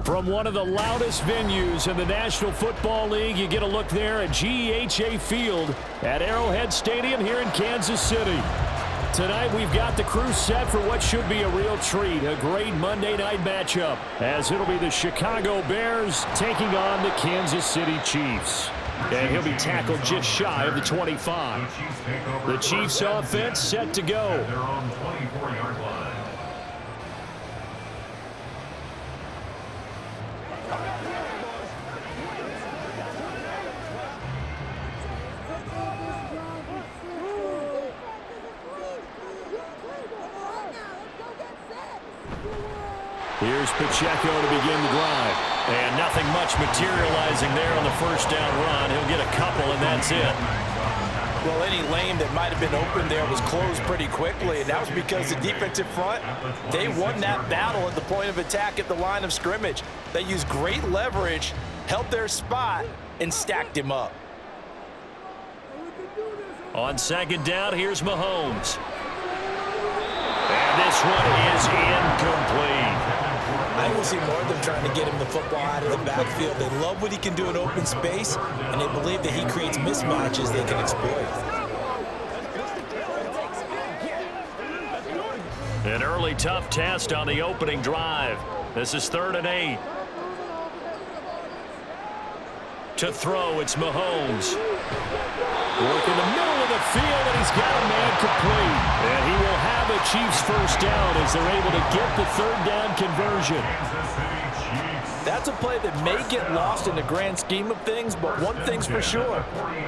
From one of the loudest venues in the National Football League, you get a look there at GEHA Field at Arrowhead Stadium here in Kansas City. Tonight we've got the crew set for what should be a real treat, a great Monday night matchup, as it'll be the Chicago Bears taking on the Kansas City Chiefs. And he'll be tackled just shy of the 25. The Chiefs offense set to go. They're on the 24-yard line. Here's Pacheco to begin the drive. And nothing much materializing there on the first down run. He'll get a couple, and that's it. Well, any lane that might have been open there was closed pretty quickly, and that was because the defensive front, they won that battle at the point of attack at the line of scrimmage. They used great leverage, held their spot, and stacked him up. On second down, here's Mahomes. And this one is incomplete. I will see more of them trying to get him the football out of the backfield. They love what he can do in open space, and they believe that he creates mismatches they can exploit. An early tough test on the opening drive. This is 3rd and 8. To throw, it's Mahomes. Work in the middle of the field, and he's got a man complete. And he will have a Chiefs first down as they're able to get the 3rd down conversion. That's a play that may get lost in the grand scheme of things, but one thing's for sure.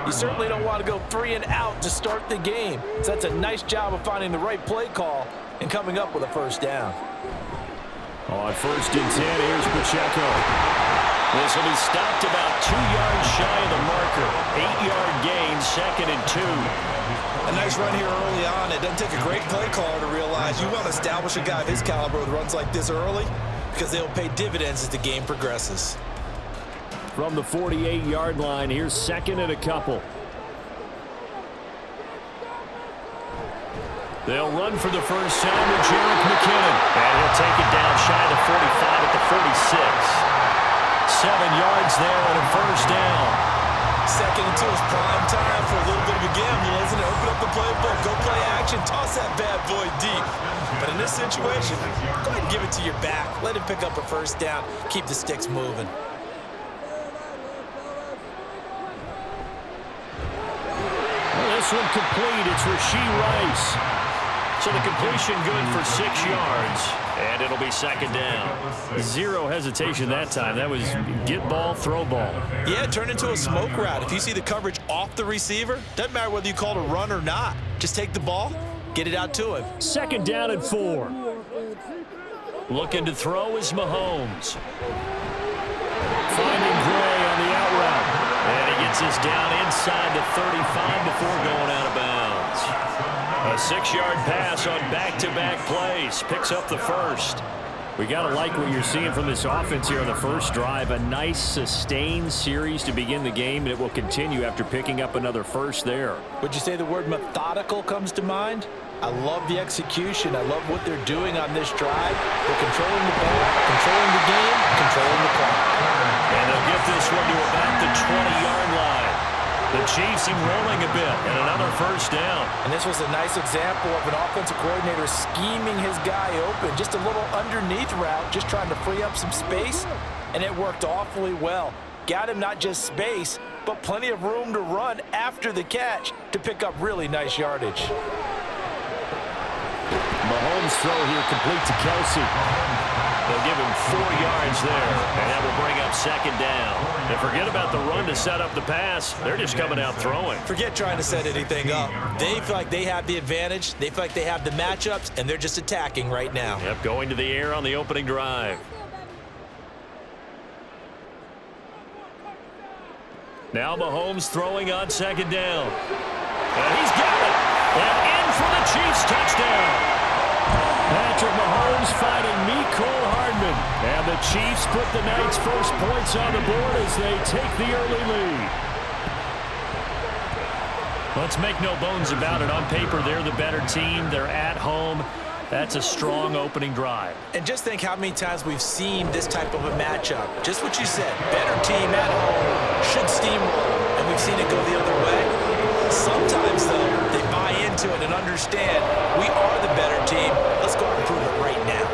You certainly don't want to go 3 and out to start the game. So that's a nice job of finding the right play call and coming up with a first down. On 1st and 10, here's Pacheco. This will be stopped about 2 yards shy of the marker. 8-yard gain, 2nd and 2. A nice run here early on. It doesn't take a great play caller to realize you want to establish a guy of his caliber with runs like this early because they'll pay dividends as the game progresses. From the 48-yard line, here's 2nd and a couple. They'll run for the first time with Jerick McKinnon. And he'll take it down shy of the 45 at the 46. 7 yards there and a first down. 2nd and 2 is prime time for a little bit of a gamble, isn't it? Open up the playbook, go play action, toss that bad boy deep. But in this situation, go ahead and give it to your back. Let him pick up a first down. Keep the sticks moving. Well, this one complete. It's Rashee Rice. So the completion good for 6 yards. And it'll be 2nd down. Zero hesitation that time. That was get ball, throw ball. Yeah, it turned into a smoke route. If you see the coverage off the receiver, doesn't matter whether you call it a run or not. Just take the ball, get it out to him. 2nd down and 4. Looking to throw is Mahomes. Finding Gray on the out route. And he gets us down inside the 35 before going out of bounds. A 6-yard pass on back-to-back plays. Picks up the first. We got to like what you're seeing from this offense here on the first drive. A nice, sustained series to begin the game, and it will continue after picking up another first there. Would you say the word methodical comes to mind? I love the execution. I love what they're doing on this drive. They're controlling the ball, controlling the game, controlling the clock. And they'll get this one to about the 20-yard line. The Chiefs seem rolling a bit, and another first down. And this was a nice example of an offensive coordinator scheming his guy open. Just a little underneath route, just trying to free up some space, and it worked awfully well. Got him not just space, but plenty of room to run after the catch to pick up really nice yardage. Mahomes' throw here complete to Kelsey. They'll give him 4 yards there, and that will bring up 2nd down. And forget about the run to set up the pass. They're just coming out throwing. Forget trying to set anything up. They feel like they have the advantage. They feel like they have the matchups, and they're just attacking right now. Yep, going to the air on the opening drive. Now Mahomes throwing on 2nd down. And he's got it. And in for the Chiefs touchdown. Patrick Mahomes fighting Mecole Hardman. And the Chiefs put the night's first points on the board as they take the early lead. Let's make no bones about it. On paper, they're the better team. They're at home. That's a strong opening drive. And just think how many times we've seen this type of a matchup. Just what you said, better team at home should steamroll, and we've seen it go the other way. Sometimes, though, they buy into it and understand we are the better team. Let's go and prove it right now.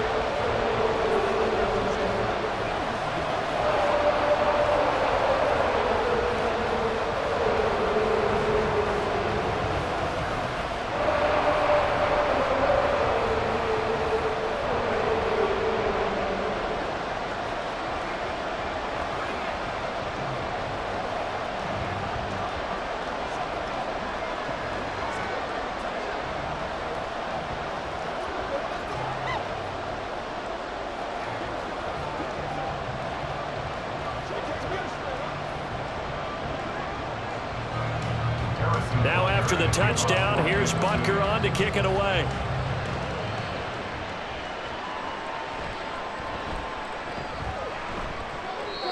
Now after the touchdown, here's Butker on to kick it away.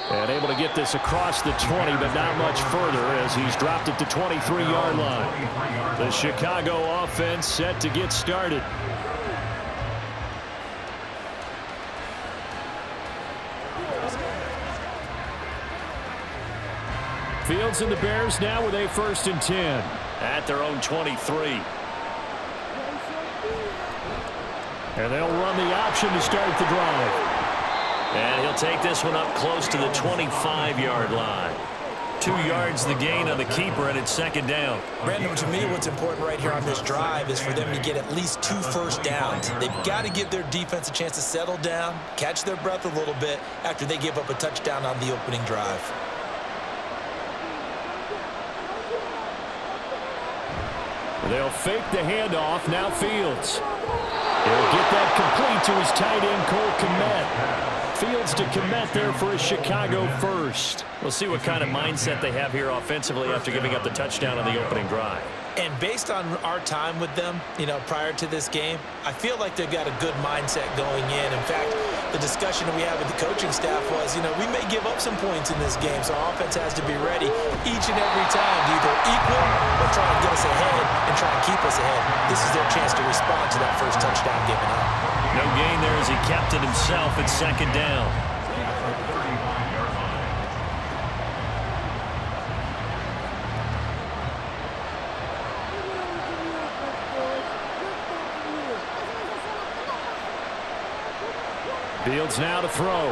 And able to get this across the 20, but not much further as he's dropped it to 23-yard line. The Chicago offense set to get started. Fields and the Bears now with a 1st and 10 at their own 23. And they'll run the option to start the drive. And he'll take this one up close to the 25-yard line. 2 yards the gain on the keeper, and it's 2nd down. Brandon, to me, what's important right here on this drive is for them to get at least 2 first downs. They've got to give their defense a chance to settle down, catch their breath a little bit after they give up a touchdown on the opening drive. They'll fake the handoff. Now Fields. He'll get that complete to his tight end, Cole Kmet. Fields to Kmet there for a Chicago first. We'll see what kind of mindset they have here offensively after giving up the touchdown on the opening drive. And based on our time with them, prior to this game, I feel like they've got a good mindset going in. In fact, the discussion that we had with the coaching staff was, we may give up some points in this game, so our offense has to be ready each and every time to either equal or try and get us ahead and try and keep us ahead. This is their chance to respond to that first touchdown given up. No gain there as he kept it himself at 2nd down. Fields now to throw.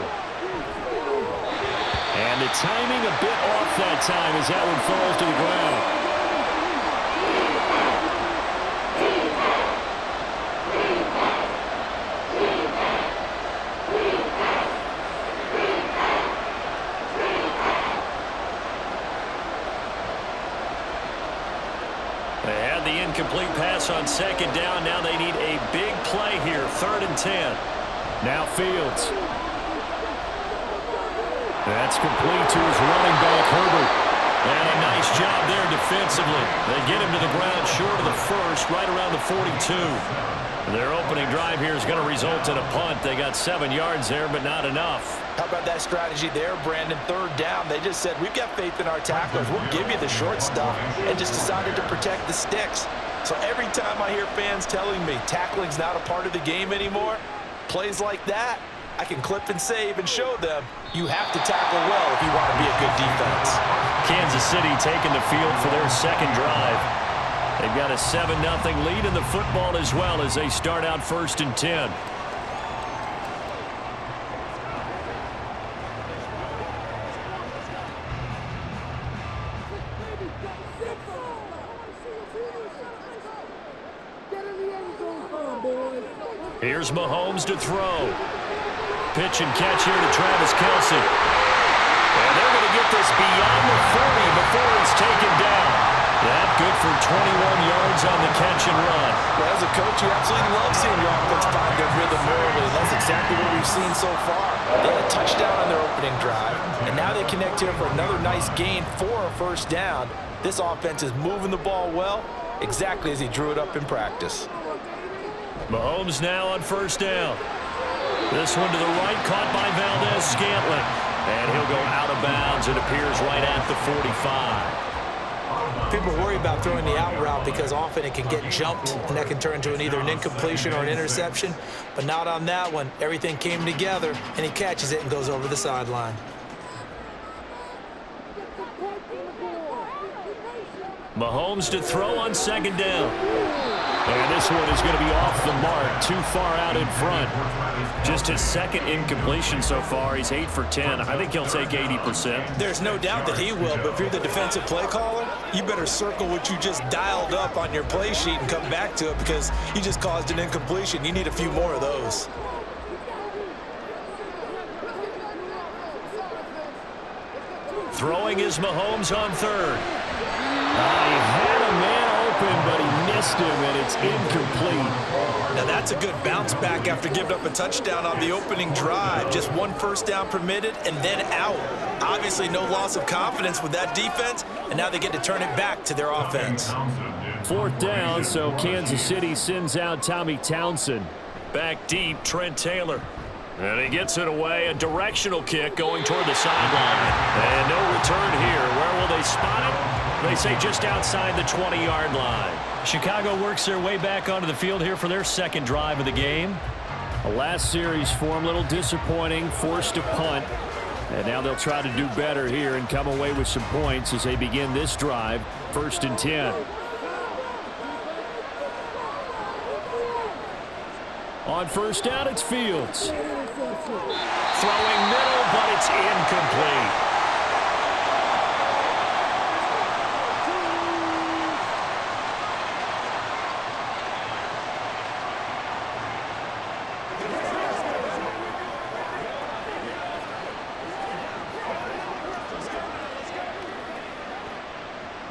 And the timing a bit off that time as that one falls to the ground. They had the incomplete pass on 2nd down. Now they need a big play here, 3rd and 10. Now Fields. That's complete to his running back, Herbert. And a nice job there defensively. They get him to the ground short of the first, right around the 42. Their opening drive here is going to result in a punt. They got 7 yards there, but not enough. How about that strategy there, Brandon? 3rd down. They just said, we've got faith in our tacklers. We'll give you the short stuff, and just decided to protect the sticks. So every time I hear fans telling me tackling's not a part of the game anymore, plays like that, I can clip and save and show them you have to tackle well if you want to be a good defense. Kansas City taking the field for their 2nd drive. They've got a 7-0 lead in the football as well as they start out 1st and 10. Here's Mahomes to throw. Pitch and catch here to Travis Kelce. And they're going to get this beyond the 40 before it's taken down. That good for 21 yards on the catch and run. Well, as a coach, you absolutely love seeing your offense find their rhythm early. That's exactly what we've seen so far. They had a touchdown on their opening drive, and now they connect here for another nice gain for a 1st down. This offense is moving the ball well, exactly as he drew it up in practice. Mahomes now on 1st down. This one to the right, caught by Valdez-Scantling. And he'll go out of bounds. It appears right at the 45. People worry about throwing the out route because often it can get jumped, and that can turn into either an incompletion or an interception. But not on that one. Everything came together, and he catches it and goes over the sideline. Mahomes to throw on second down. And this one is going to be off the mark, too far out in front. Just his second incompletion so far. He's 8 for 10. I think he'll take 80%. There's no doubt that he will, but if you're the defensive play caller, you better circle what you just dialed up on your play sheet and come back to it because you just caused an incompletion. You need a few more of those. Throwing is Mahomes on third. He had a man open, but he missed him, and it's incomplete. Now that's a good bounce back after giving up a touchdown on the opening drive. Just one first down permitted and then out. Obviously no loss of confidence with that defense, and now they get to turn it back to their offense. Fourth down, so Kansas City sends out Tommy Townsend. Back deep, Trent Taylor. And he gets it away. A directional kick going toward the sideline. And no return here. Where will they spot it? They say just outside the 20-yard line. Chicago works their way back onto the field here for their second drive of the game. A last series for them, a little disappointing, forced to punt. And now they'll try to do better here and come away with some points as they begin this drive, 1st and 10. On first down, it's Fields. Throwing middle, but it's incomplete.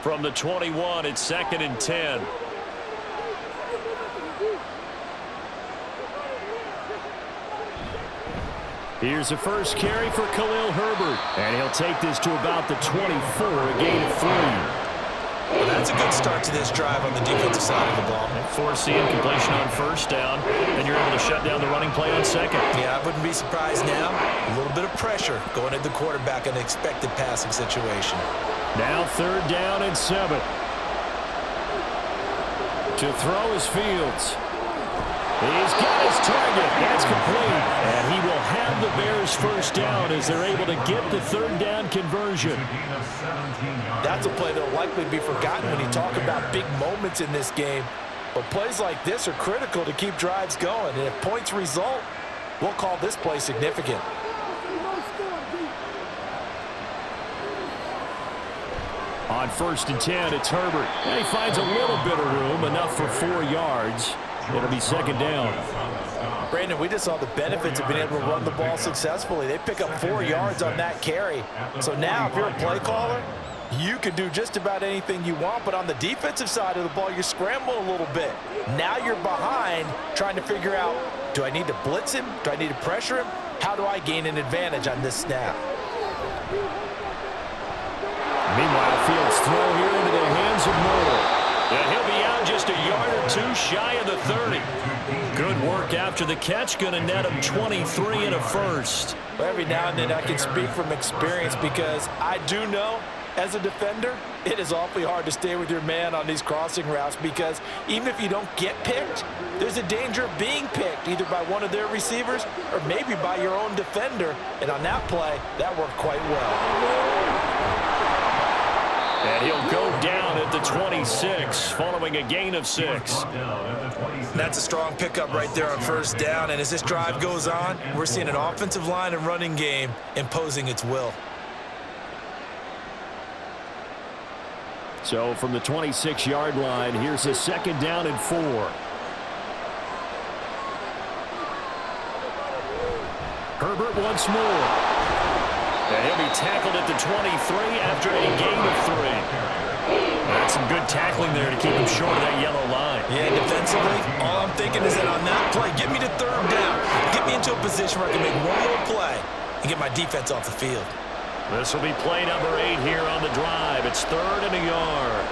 From the 21, it's 2nd and 10. Here's the first carry for Khalil Herbert. And he'll take this to about the 24, a gain of 3. Well, that's a good start to this drive on the defensive side of the ball. Force the incompletion on first down, and you're able to shut down the running play on second. Yeah, I wouldn't be surprised now. A little bit of pressure going at the quarterback in an expected passing situation. Now 3rd down and 7. To throw is Fields. He's got his target. That's complete. And he will have the Bears first down as they're able to get the 3rd down conversion. That's a play that will likely be forgotten when you talk about big moments in this game. But plays like this are critical to keep drives going. And if points result, we'll call this play significant. On 1st and 10, it's Herbert. And he finds a little bit of room, enough for 4 yards. It'll be 2nd down. Brandon, we just saw the benefits of being able to run the ball successfully. They pick up 4 yards on that carry. So now if you're a play caller, you can do just about anything you want. But on the defensive side of the ball, you're scrambling a little bit. Now you're behind trying to figure out, do I need to blitz him? Do I need to pressure him? How do I gain an advantage on this snap? Meanwhile, Fields throw here into the hands of Moore. And he'll be out just a yard or 2 shy of the 30. Good work after the catch. Going to net him 23 and a first. Well, every now and then I can speak from experience because I do know as a defender, it is awfully hard to stay with your man on these crossing routes because even if you don't get picked, there's a danger of being picked either by one of their receivers or maybe by your own defender. And on that play, that worked quite well. And he'll go down at the 26 following a gain of 6. That's a strong pickup right there on first down. And as this drive goes on, we're seeing an offensive line and running game imposing its will. So from the 26-yard line, here's a 2nd down and 4. Herbert once more. And he'll be tackled at the 23 after a gain of 3. That's some good tackling there to keep him short of that yellow line. Yeah, defensively, all I'm thinking is that on that play, get me to 3rd down. Get me into a position where I can make one more play and get my defense off the field. This will be play number 8 here on the drive. It's 3rd and a yard.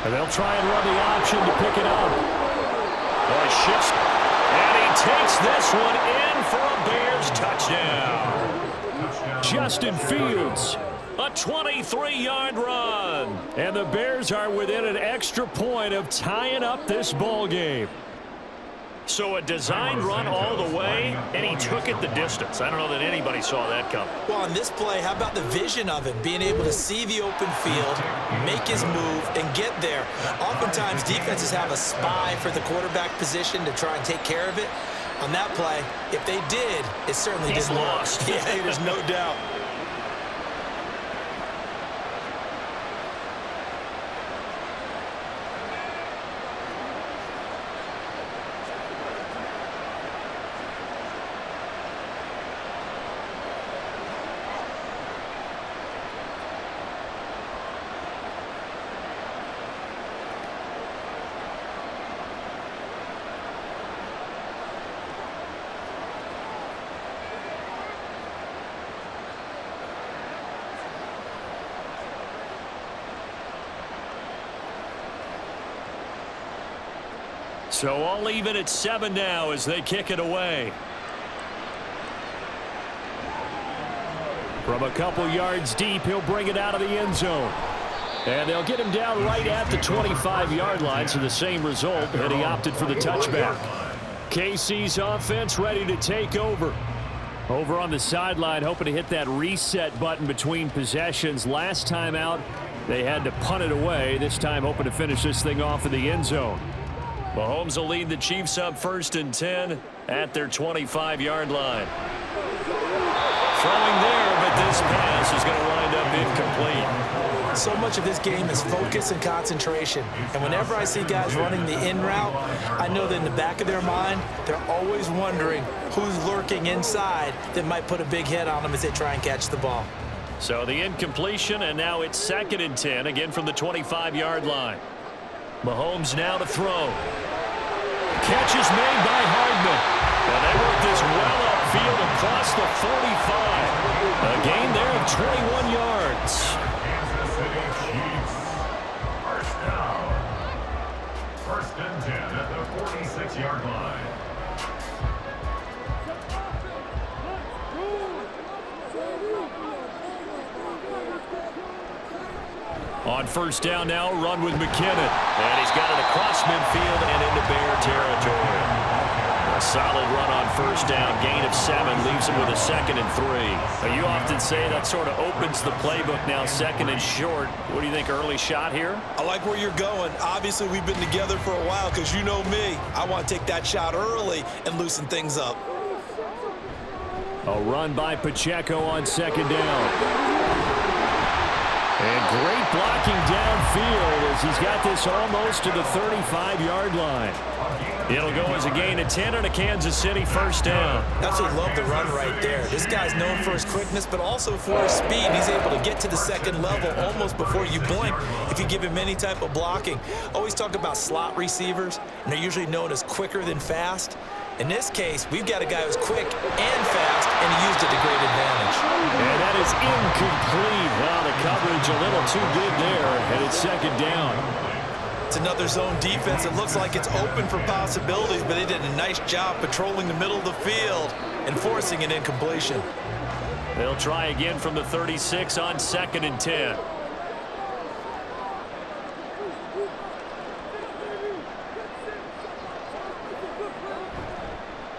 And they'll try and run the option to pick it up. Well, he shifts, and he takes this one in for a Bears touchdown. Justin Fields, A 23-yard run. And the Bears are within an extra point of tying up this ball game. So a designed run all the way, and he took it the distance. I don't know that anybody saw that coming. Well, on this play, how about the vision of him? Being able to see the open field, make his move, and get there. Oftentimes, defenses have a spy for the quarterback position to try and take care of it. On that play, if they did, it certainly didn't work. Lost. Yeah, there's no doubt. So all even at 7 now as they kick it away. From a couple yards deep, he'll bring it out of the end zone. And they'll get him down right at the 25-yard line, so the same result, and he opted for the touchback. KC's offense ready to take over. Over on the sideline, hoping to hit that reset button between possessions. Last time out, they had to punt it away. This time, hoping to finish this thing off in the end zone. Mahomes will lead the Chiefs up 1st and 10 at their 25-yard line. Throwing there, but this pass is going to wind up incomplete. So much of this game is focus and concentration. And whenever I see guys running the in route, I know that in the back of their mind, they're always wondering who's lurking inside that might put a big hit on them as they try and catch the ball. So the incompletion, and now it's 2nd and 10, again from the 25-yard line. Mahomes now to throw. Catch is made by Hardman. And they work this well upfield across the 45. A gain there of 21 yards. Kansas City Chiefs. First down. 1st and 10 at the 46-yard line. On 1st down now, run with McKinnon. And he's got it across midfield and into Bear territory. A solid run on 1st down, gain of 7, leaves him with a 2nd and 3. Now, you often say that sort of opens the playbook now, 2nd and short. What do you think, early shot here? I like where you're going. Obviously, we've been together for a while because you know me. I want to take that shot early and loosen things up. A run by Pacheco on 2nd down. And great blocking downfield as he's got this almost to the 35-yard line. It'll go as a gain of 10 on a Kansas City 1st down. Absolutely love the run right there. This guy's known for his quickness, but also for his speed. He's able to get to the 2nd level almost before you blink if you give him any type of blocking. Always talk about slot receivers, and they're usually known as quicker than fast. In this case, we've got a guy who's quick and fast, and he used it to great advantage. And that is incomplete. Wow, the coverage a little too good there, and it's 2nd down. It's another zone defense. It looks like it's open for possibilities, but they did a nice job patrolling the middle of the field and forcing an incompletion. They'll try again from the 36 on 2nd and 10.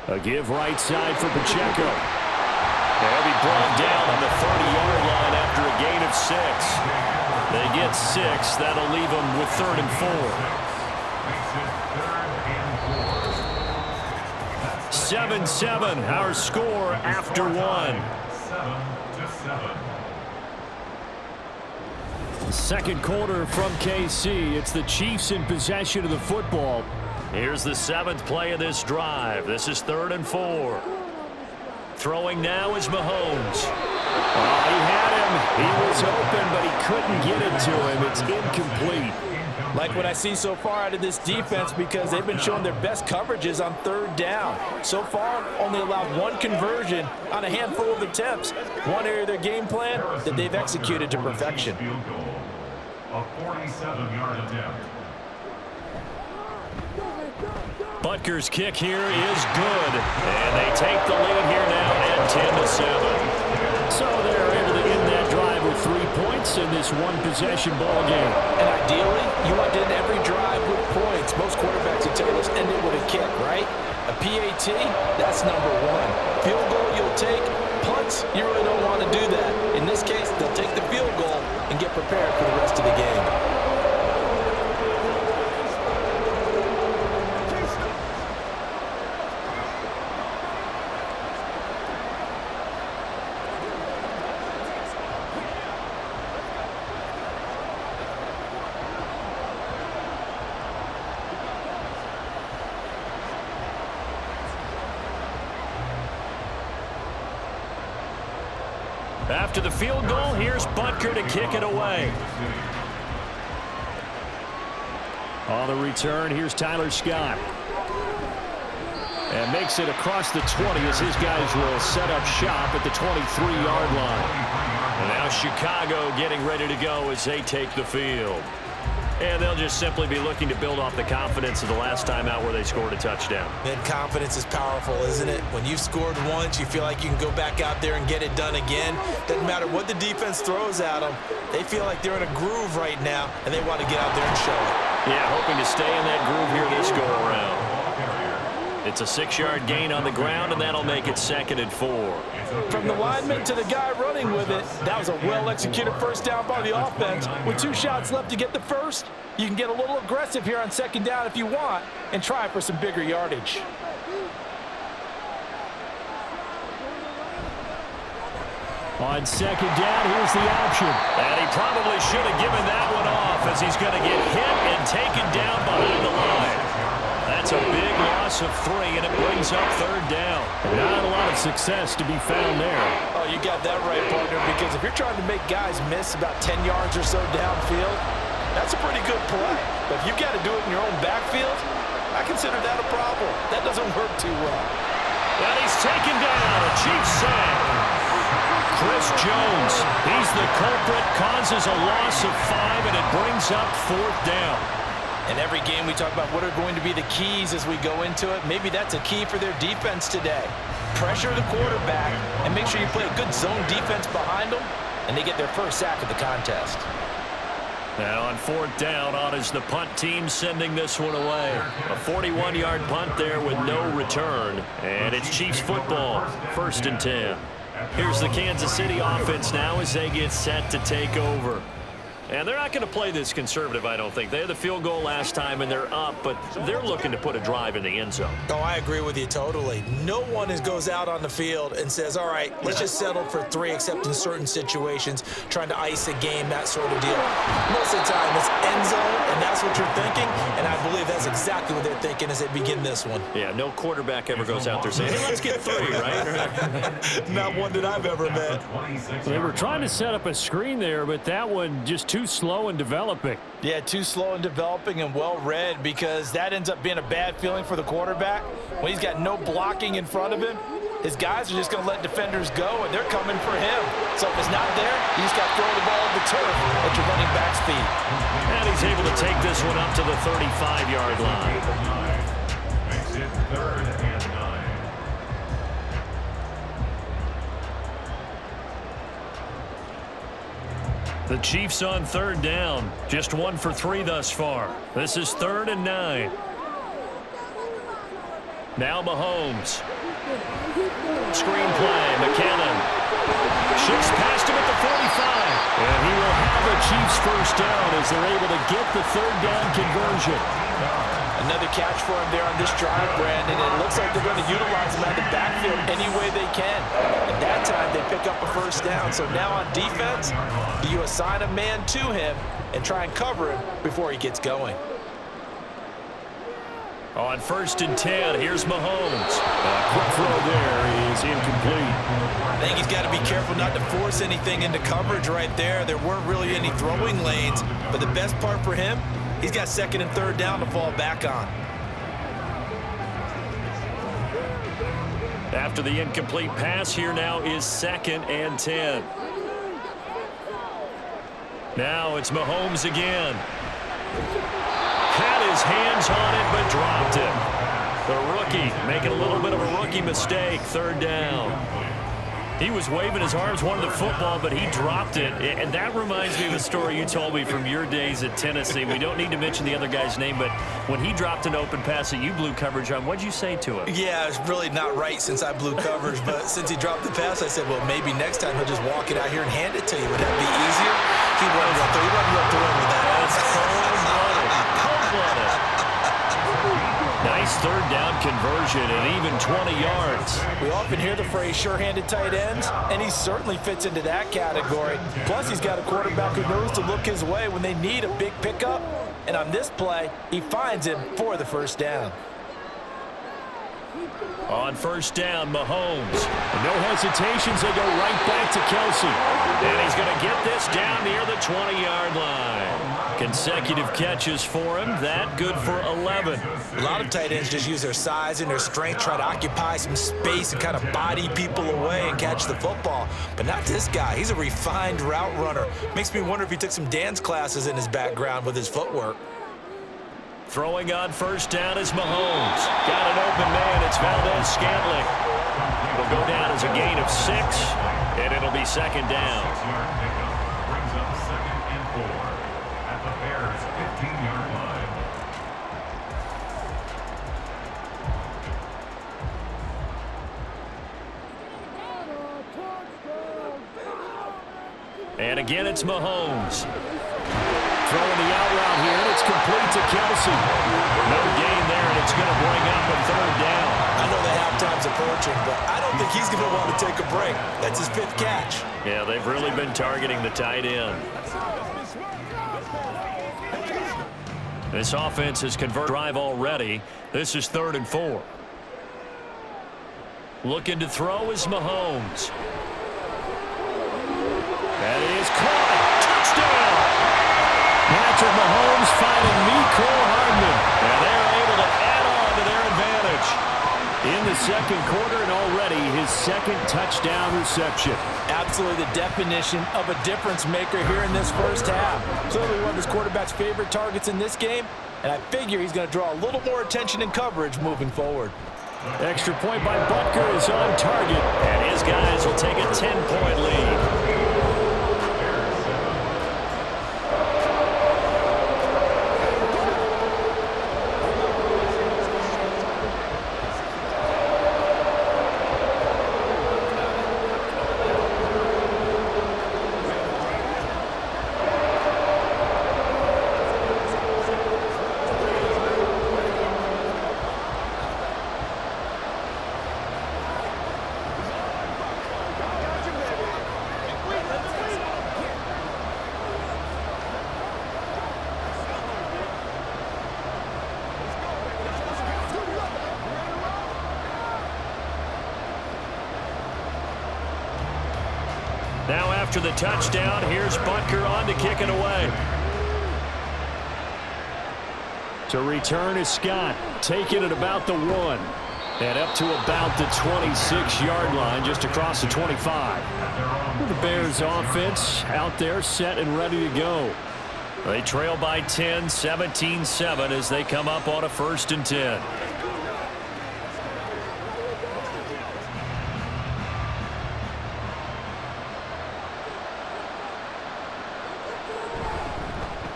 A give right side for Pacheco. They'll be brought down on the 30-yard line after a gain of 6. They get 6. That'll leave them with 3rd and 4. 7-7, our score after 1. 7-7. Second quarter from KC. It's the Chiefs in possession of the football. Here's the 7th play of this drive. This is 3rd and 4. Throwing now is Mahomes. Oh, he had him. He was open, but he couldn't get it to him. It's incomplete. Like what I see so far out of this defense because they've been showing their best coverages on 3rd down. So far, only allowed 1 conversion on a handful of attempts. One area of their game plan that they've executed to perfection. Field goal. A 47-yard attempt. Butker's kick here is good. And they take the lead here now at 10-7. So they're able to end that drive with 3 points. points in this one-possession ball game. And ideally, you want to end every drive with points. Most quarterbacks would tell you, let's end it with a kick, right? A PAT, that's number one. Field goal you'll take. Punts, you really don't want to do that. In this case, they'll take the field goal and get prepared for the rest of the game. After the field goal, here's Butker to kick it away. On the return, here's Tyler Scott. And makes it across the 20 as his guys will set up shop at the 23-yard line. And now Chicago getting ready to go as they take the field. And they'll just simply be looking to build off the confidence of the last time out where they scored a touchdown. Man, confidence is powerful, isn't it? When you've scored once, you feel like you can go back out there and get it done again. Doesn't matter what the defense throws at them. They feel like they're in a groove right now, and they want to get out there and show it. Yeah, hoping to stay in that groove here this go-around. It's a 6-yard gain on the ground, and that'll make it 2nd and 4. From the lineman to the guy running with it, that was a well-executed first down by the offense. With 2 shots left to get the first, you can get a little aggressive here on 2nd down if you want and try for some bigger yardage. On 2nd down, here's the option. And he probably should have given that one off as he's going to get hit and taken down behind the line. That's a big loss of 3, and it brings up 3rd down. Not a lot of success to be found there. Oh, you got that right, partner, because if you're trying to make guys miss about 10 yards or so downfield, that's a pretty good play. But if you've got to do it in your own backfield, I consider that a problem. That doesn't work too well. And he's taken down. A Chiefs sack. Chris Jones, he's the culprit, causes a loss of 5, and it brings up 4th down. In every game, we talk about what are going to be the keys as we go into it. Maybe that's a key for their defense today. Pressure the quarterback and make sure you play a good zone defense behind them, and they get their first sack of the contest. And on 4th down, on is the punt team sending this one away. A 41-yard punt there with no return. And it's Chiefs football, 1st and 10. Here's the Kansas City offense now as they get set to take over. And they're not going to play this conservative, I don't think. They had the field goal last time, and they're up, but they're looking to put a drive in the end zone. Oh, I agree with you totally. No one goes out on the field and says, all right, let's just settle for 3, except in certain situations, trying to ice a game, that sort of deal. Most of the time, it's end zone, and that's what you're thinking, and I believe that's exactly what they're thinking as they begin this one. Yeah, no quarterback ever goes out there saying, hey, let's get 3, right? Not one that I've ever met. They were trying to set up a screen there, but that one just too slow in developing. Yeah, too slow in developing and well read, because that ends up being a bad feeling for the quarterback. When he's got no blocking in front of him, his guys are just going to let defenders go, and they're coming for him. So if it's not there, you just got to throw the ball at the turf at your running back's feet. And he's able to take this one up to the 35-yard line. Makes it 3rd and 9. The Chiefs on 3rd down. Just 1 for 3 thus far. This is 3rd and 9. Now Mahomes. Screen play. McKinnon. Shifts past him at the 45. And he will have a Chiefs first down as they're able to get the 3rd down conversion. Another catch for him there on this drive, Brandon. It looks like they're going to utilize him out of the backfield any way they can. At that time, they pick up a first down. So now on defense, you assign a man to him and try and cover him before he gets going. On 1st and 10, here's Mahomes. Quick throw there is incomplete. I think he's got to be careful not to force anything into coverage right there. There weren't really any throwing lanes, but the best part for him, he's got 2nd and 3rd down to fall back on. After the incomplete pass, here now is 2nd and 10. Now it's Mahomes again. Had his hands on it, but dropped it. The rookie making a little bit of a rookie mistake. 3rd down. He was waving his arms, wanted the football, but he dropped it. And that reminds me of a story you told me from your days at Tennessee. We don't need to mention the other guy's name, but when he dropped an open pass that you blew coverage on, what'd you say to him? Yeah, it's really not right since I blew coverage, but since he dropped the pass, I said, well, maybe next time he'll just walk it out here and hand it to you. Would that be easier? He wasn't up to him with that. That's cold-blooded. Nice third down conversion and even 20 yards. We often hear the phrase sure-handed tight ends, and he certainly fits into that category. Plus, he's got a quarterback who knows to look his way when they need a big pickup. And on this play, he finds him for the first down. On first down, Mahomes. No hesitations, they go right back to Kelsey. And he's going to get this down near the 20-yard line. Consecutive catches for him. That good for 11. A lot of tight ends just use their size and their strength, try to occupy some space and kind of body people away and catch the football. But not this guy. He's a refined route runner. Makes me wonder if he took some dance classes in his background with his footwork. Throwing on first down is Mahomes. Got an open man. It's Valdez-Scantling. It'll go down as a gain of 6, and it'll be second down. Brings up 2nd and 4 at the Bears' 15-yard line. And again, it's Mahomes. Throwing the out route here, and it's complete to Kelsey. No gain there, and it's going to bring up a third down. I know the halftime's approaching, but I don't think he's going to want to take a break. That's his 5th catch. Yeah, they've really been targeting the tight end. This offense has converted drive already. This is 3rd and 4. Looking to throw is Mahomes. That is caught. Touchdown! Patrick Mahomes finding Mecole Hardman. And they're able to add on to their advantage. In the second quarter, and already his 2nd touchdown reception. Absolutely the definition of a difference maker here in this first half. Clearly one of his quarterback's favorite targets in this game, and I figure he's going to draw a little more attention and coverage moving forward. Extra point by Butker is on target. And his guys will take a 10-point lead. Now after the touchdown, here's Butker on to kick it away. To return is Scott, taking it about the 1. And up to about the 26-yard line, just across the 25. The Bears offense out there set and ready to go. They trail by 10, 17-7 as they come up on a 1st and 10.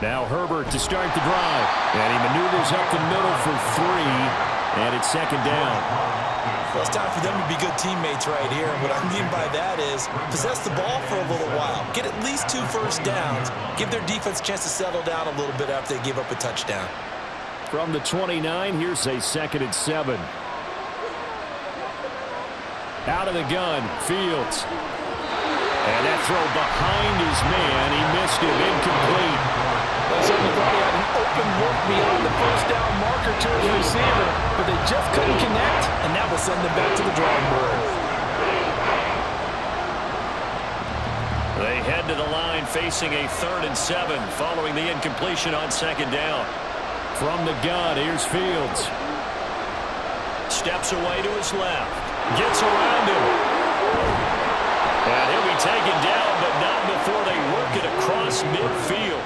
Now Herbert to start the drive. And he maneuvers up the middle for 3. And it's 2nd down. Well, it's time for them to be good teammates right here. And what I mean by that is possess the ball for a little while. Get at least 2 first downs. Give their defense a chance to settle down a little bit after they give up a touchdown. From the 29, here's a 2nd and 7. Out of the gun, Fields. And that throw behind his man. He missed it, incomplete. They certainly thought he had an open look beyond the first down marker to his receiver, but they just couldn't connect, and that will send them back to the drawing board. They head to the line facing a 3rd and 7 following the incompletion on 2nd down. From the gun, here's Fields. Steps away to his left. Gets around him. And he'll be taken down, but not before they work it across midfield.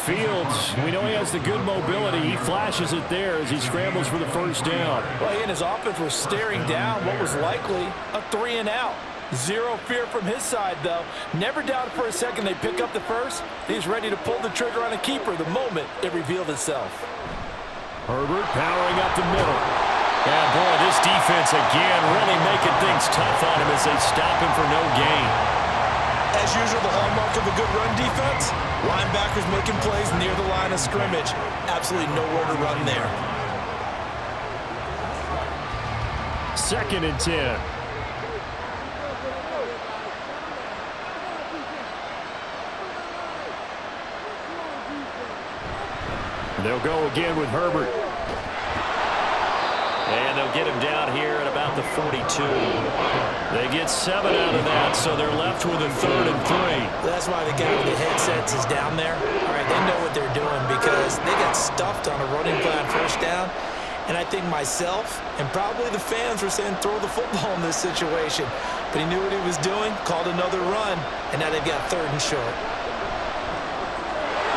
Fields, we know he has the good mobility. He flashes it there as he scrambles for the first down. Well, he and his offense were staring down what was likely a 3 and out. Zero fear from his side, though. Never doubted for a second they pick up the first. He's ready to pull the trigger on a keeper the moment it revealed itself. Herbert powering up the middle. Yeah, boy, this defense again really making things tough on him as they stop him for no gain. As usual, the hallmark of a good run defense, linebackers making plays near the line of scrimmage. Absolutely nowhere to run there. 2nd and 10. They'll go again with Herbert. And they'll get him down here at about the 42. They get 7 out of that, so they're left with a 3rd and 3. That's why the guy with the headsets is down there. All right, they know what they're doing because they got stuffed on a running play on 1st down. And I think myself and probably the fans were saying throw the football in this situation. But he knew what he was doing, called another run, and now they've got 3rd and short.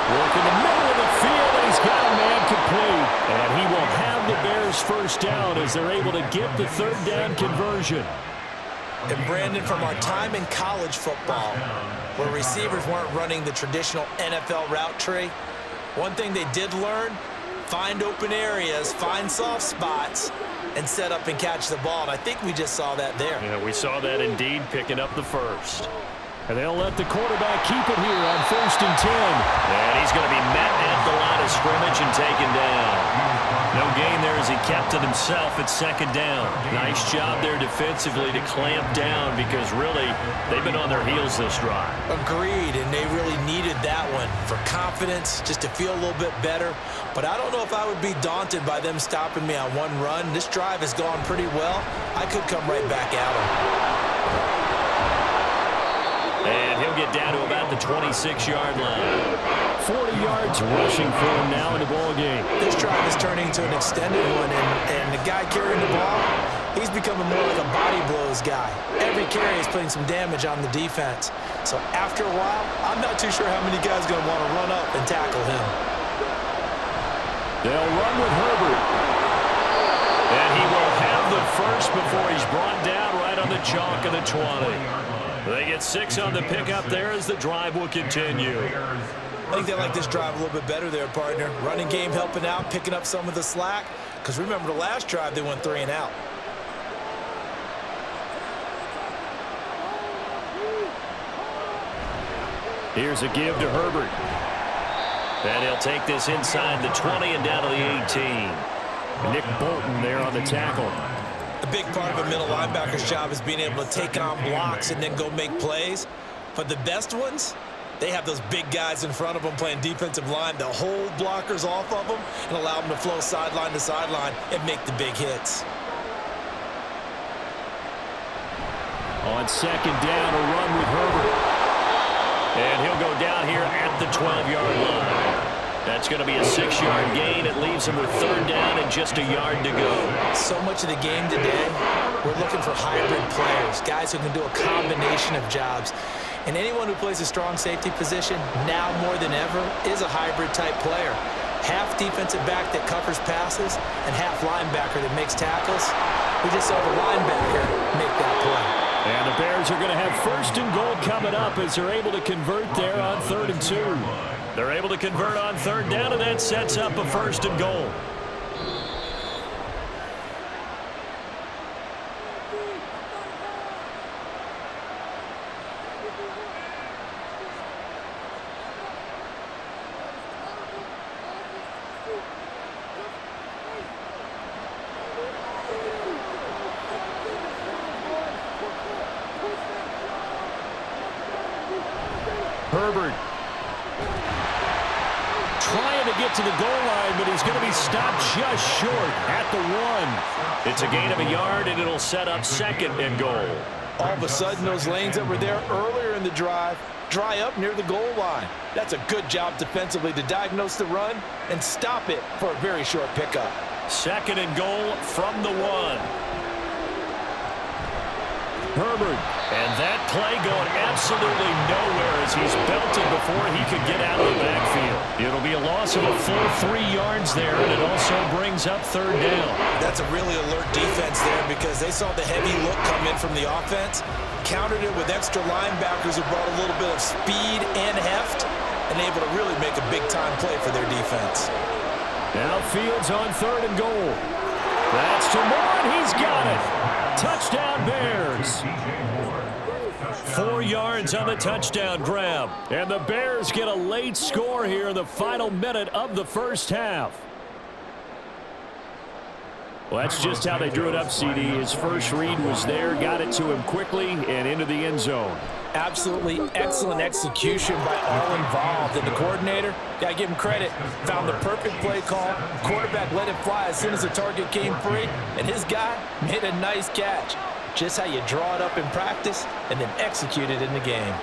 Work in the middle of the field, and he's got a man complete. And he will have the Bears 1st down as they're able to get the 3rd down conversion. And Brandon, from our time in college football, where receivers weren't running the traditional NFL route tree, one thing they did learn, find open areas, find soft spots, and set up and catch the ball. And I think we just saw that there. Yeah, we saw that indeed, picking up the first. And they'll let the quarterback keep it here on 1st and 10. And he's going to be met at the line of scrimmage and taken down. No gain there as he kept it himself at 2nd down. Nice job there defensively to clamp down because really they've been on their heels this drive. Agreed, and they really needed that one for confidence, just to feel a little bit better. But I don't know if I would be daunted by them stopping me on one run. This drive has gone pretty well. I could come right back at them. And he'll get down to about the 26-yard line. 40 yards rushing for him now in the ball game. This drive is turning into an extended one, and the guy carrying the ball, he's becoming more like a body blows guy. Every carry is putting some damage on the defense. So after a while, I'm not too sure how many guys are going to want to run up and tackle him. They'll run with Herbert. And he will have the first before he's brought down right on the chalk of the 20. They get 6 on the pickup there as the drive will continue. I think they like this drive a little bit better there, partner. Running game helping out, picking up some of the slack. Because remember the last drive, they went 3 and out. Here's a give to Herbert. And he'll take this inside the 20 and down to the 18. Nick Bolton there on the tackle. A big part of a middle linebacker's job is being able to take on blocks and then go make plays. But the best ones, they have those big guys in front of them playing defensive line to hold blockers off of them and allow them to flow sideline to sideline and make the big hits. On 2nd down, a run with Herbert. And he'll go down here at the 12-yard line. That's going to be a 6-yard gain. It leaves him with 3rd down and just a yard to go. So much of the game today, we're looking for hybrid players, guys who can do a combination of jobs. And anyone who plays a strong safety position, now more than ever, is a hybrid-type player. Half defensive back that covers passes and half linebacker that makes tackles. We just saw the linebacker make that play. And the Bears are going to have 1st and goal coming up as they're able to convert there on 3rd and 2. They're able to convert on 3rd down, and that sets up a 1st and goal. Herbert trying to get to the goal line, but he's going to be stopped just short at the 1. It's a gain of a yard, and it'll set up 2nd and goal. All of a sudden, those lanes that were there earlier in the drive dry up near the goal line. That's a good job defensively to diagnose the run and stop it for a very short pickup. 2nd and goal from the 1. Herbert. And that play going absolutely nowhere as he's belted before he could get out of the backfield. It'll be a loss of a full 3 yards there, and it also brings up third down. That's a really alert defense there because they saw the heavy look come in from the offense, countered it with extra linebackers who brought a little bit of speed and heft, and able to really make a big-time play for their defense. Now Fields on 3rd and goal. That's to Moore, and he's got it. Touchdown Bears. 4 yards on the touchdown grab. And the Bears get a late score here in the final minute of the first half. Well, that's just how they drew it up, CD. His first read was there, got it to him quickly, and into the end zone. Absolutely excellent execution by all involved. And the coordinator, got to give him credit, found the perfect play call. Quarterback let it fly as soon as the target came free, and his guy made a nice catch. Just how you draw it up in practice and then execute it in the game.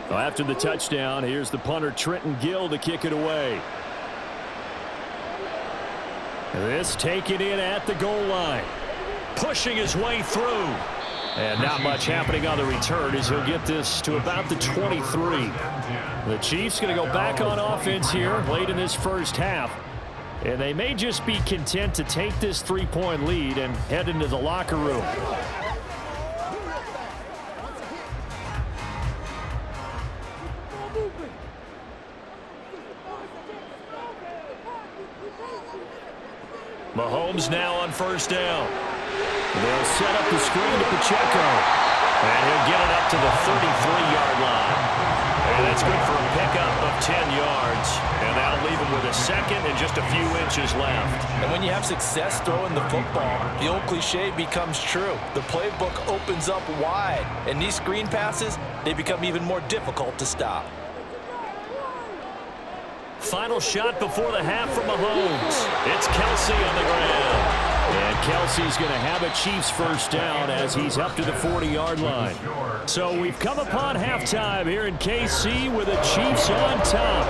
Well, after the touchdown, here's the punter Trenton Gill to kick it away. This taken in at the goal line. Pushing his way through. And not much happening on the return as he'll get this to about the 23. The Chiefs going to go back on offense here late in this first half. And they may just be content to take this 3-point lead and head into the locker room. Mahomes now on first down. They'll set up the screen to Pacheco. And he'll get it up to the 33-yard line. And that's good for a pickup of 10 yards. And that'll leave him with a second and just a few inches left. And when you have success throwing the football, the old cliche becomes true. The playbook opens up wide. And these screen passes, they become even more difficult to stop. Final shot before the half from Mahomes. It's Kelsey on the ground. And Kelsey's going to have a Chiefs first down as he's up to the 40-yard line. So we've come upon halftime here in KC with the Chiefs on top.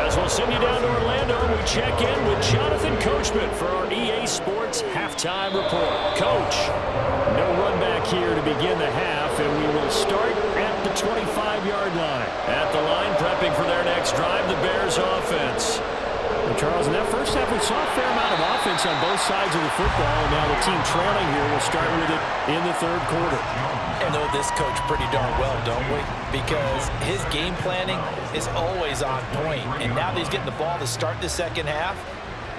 As we'll send you down to Orlando, we check in with Jonathan Coachman for our EA Sports halftime report. Coach, no run back here to begin the half, and we will start at the 25-yard line. At the line, prepping for their next drive, the Bears offense. Well, Charles, in that first half, we saw a fair amount of offense on both sides of the football, and now the team trailing here will start with it in the third quarter. And know this coach pretty darn well, don't we? Because his game planning is always on point, and now that he's getting the ball to start the second half,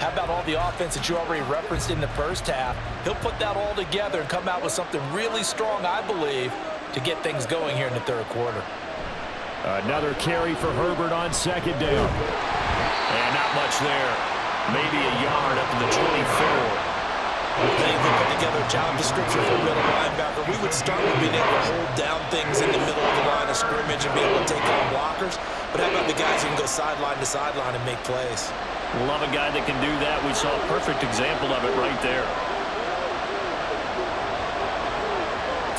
how about all the offense that you already referenced in the first half? He'll put that all together and come out with something really strong, I believe, to get things going here in the third quarter. Another carry for Herbert on second down. And not much there. Maybe a yard up to the 24. They put together a job description for a middle linebacker. We would start with being able to hold down things in the middle of the line of scrimmage and be able to take on blockers. But how about the guys who can go sideline to sideline and make plays? Love a guy that can do that. We saw a perfect example of it right there.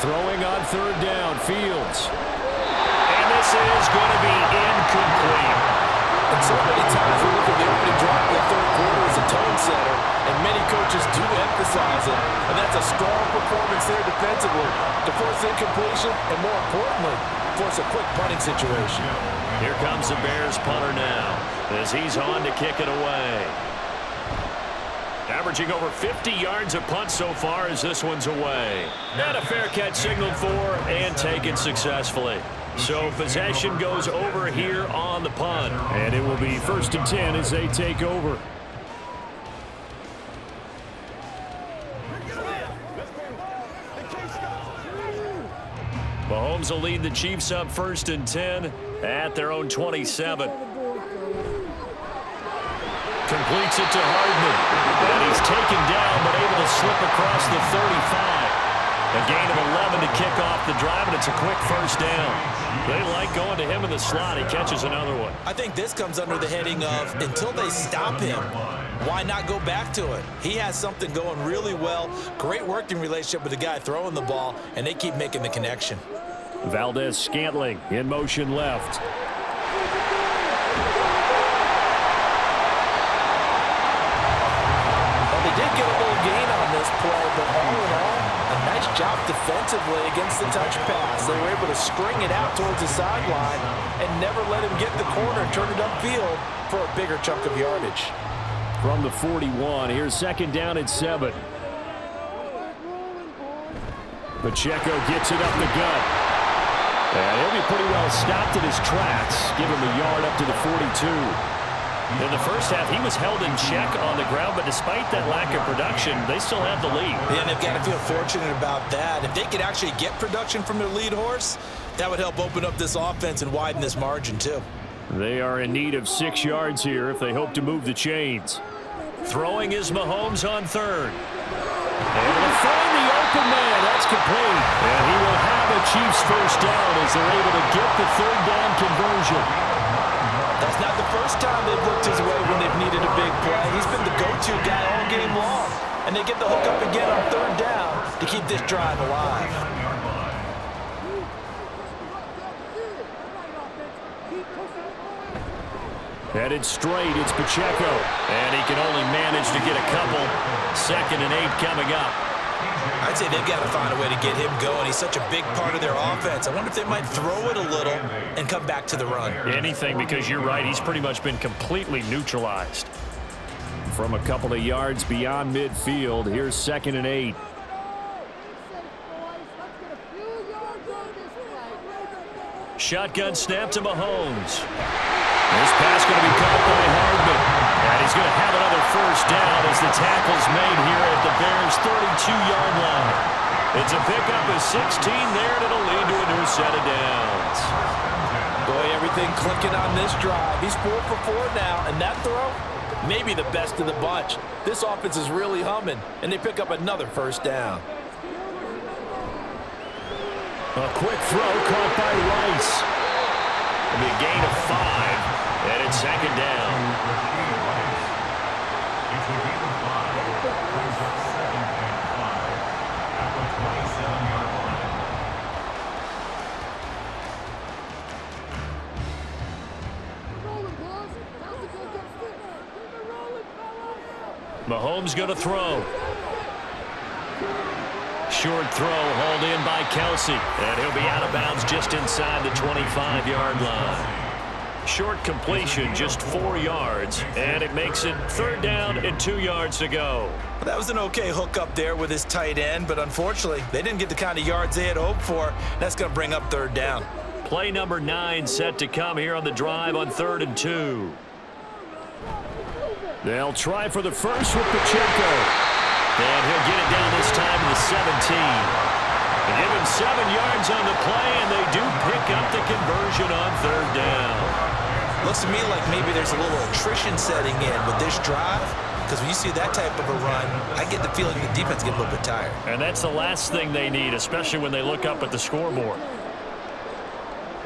Throwing on third down, Fields. And this is going to be incomplete. And so many times we look at the opening drive in the third quarter as a tone setter, and many coaches do emphasize it. And that's a strong performance there defensively to force incompletion and, more importantly, force a quick punting situation. Here comes the Bears punter now as he's on to kick it away. Averaging over 50 yards a punt so far as this one's away. And a fair catch signaled for and taken successfully. So possession goes over here on the punt. And it will be 1st and 10 as they take over. Mahomes will lead the Chiefs up 1st and 10 at their own 27. Completes it to Hardman. And he's taken down, but able to slip across the 35. A gain of 11 to kick off the drive, and it's a quick first down. They like going to him in the slot. He catches another one. I think this comes under the heading of until they stop him, why not go back to it? He has something going really well. Great working relationship with the guy throwing the ball, and they keep making the connection. Valdez-Scantling in motion left. Well, they did get a little gain on this play, but all in all, a nice job defensively against the touch pass. They were able to string it out towards the sideline and never let him get in the corner and turn it upfield for a bigger chunk of yardage. From the 41, here's second down and 7. Pacheco gets it up the gut. And he'll be pretty well stopped in his tracks. Give him a yard up to the 42. In the first half, he was held in check on the ground, but despite that lack of production, they still have the lead. Yeah, and they've got to feel fortunate about that. If they could actually get production from their lead horse, that would help open up this offense and widen this margin too. They are in need of 6 yards here if they hope to move the chains. Throwing is Mahomes on third. Able to find the open man. That's complete. And he will have a Chiefs first down as they're able to get the third down conversion. That's not the first time they've looked his way when they've needed a big play. He's been the go-to guy all game long. And they get the hook up again on third down to keep this drive alive. Headed straight, it's Pacheco. And he can only manage to get a couple. 2nd and 8 coming up. I'd say they've got to find a way to get him going. He's such a big part of their offense. I wonder if they might throw it a little and come back to the run. Anything, because you're right, he's pretty much been completely neutralized. From a couple of yards beyond midfield, here's 2nd and 8. Shotgun snap to Mahomes. This pass going to be caught by Hardman. And he's going to have another first down as the tackle's made here at the Bears' 32-yard line. It's a pickup of 16 there, and it'll lead to a new set of downs. Boy, everything clicking on this drive. He's 4 for 4 now, and that throw, maybe the best of the bunch. This offense is really humming, and they pick up another first down. A quick throw caught by Rice. It'll be a gain of 5, and it's 2nd down. Mahomes going to throw. Short throw hauled in by Kelsey. And he'll be out of bounds just inside the 25-yard line. Short completion, just 4 yards. And it makes it 3rd down and 2 yards to go. That was an okay hook up there with his tight end, but unfortunately, they didn't get the kind of yards they had hoped for. That's going to bring up 3rd down. Play number 9 set to come here on the drive on 3rd and 2. They'll try for the first with Pacheco. And he'll get it down this time to the 17. They give him 7 yards on the play, and they do pick up the conversion on 3rd down. Looks to me like maybe there's a little attrition setting in with this drive, because when you see that type of a run, I get the feeling the defense get a little bit tired. And that's the last thing they need, especially when they look up at the scoreboard.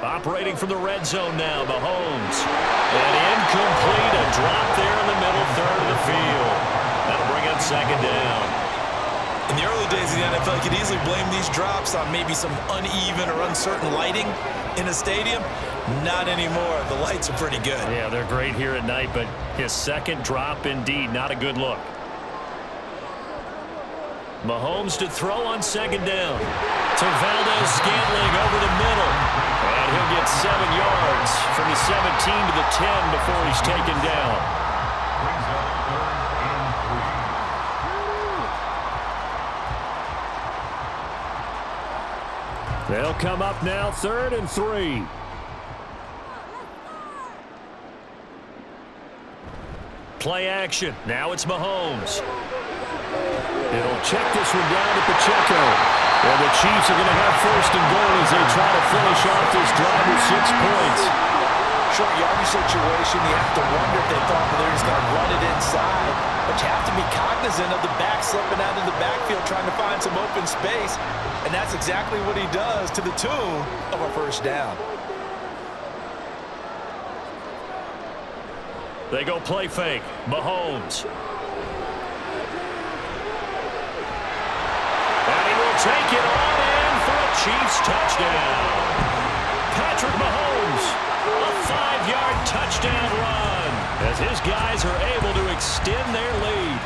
Operating from the red zone now, Mahomes. And incomplete, a drop there in the middle third of the field. That'll bring up 2nd down. In the early days of the NFL, you could easily blame these drops on maybe some uneven or uncertain lighting in a stadium. Not anymore. The lights are pretty good. Yeah, they're great here at night, but his 2nd drop, indeed, not a good look. Mahomes to throw on 2nd down. To Valdez-Scantling over the middle. And he'll get 7 yards from the 17 to the 10 before he's taken down. They'll come up now 3rd and 3. Play action. Now it's Mahomes. He'll check this one down to Pacheco. And the Chiefs are going to have 1st and goal as they try to finish off this drive with 6 points. Short yardage situation, you have to wonder if they thought they were just going to run it in cognizant of the back slipping out of the backfield trying to find some open space, and that's exactly what he does to the tune of a first down. They go play fake. Mahomes. And he will take it on in for a Chiefs touchdown. Patrick Mahomes, a 5-yard touchdown run as his guys are able to extend their lead.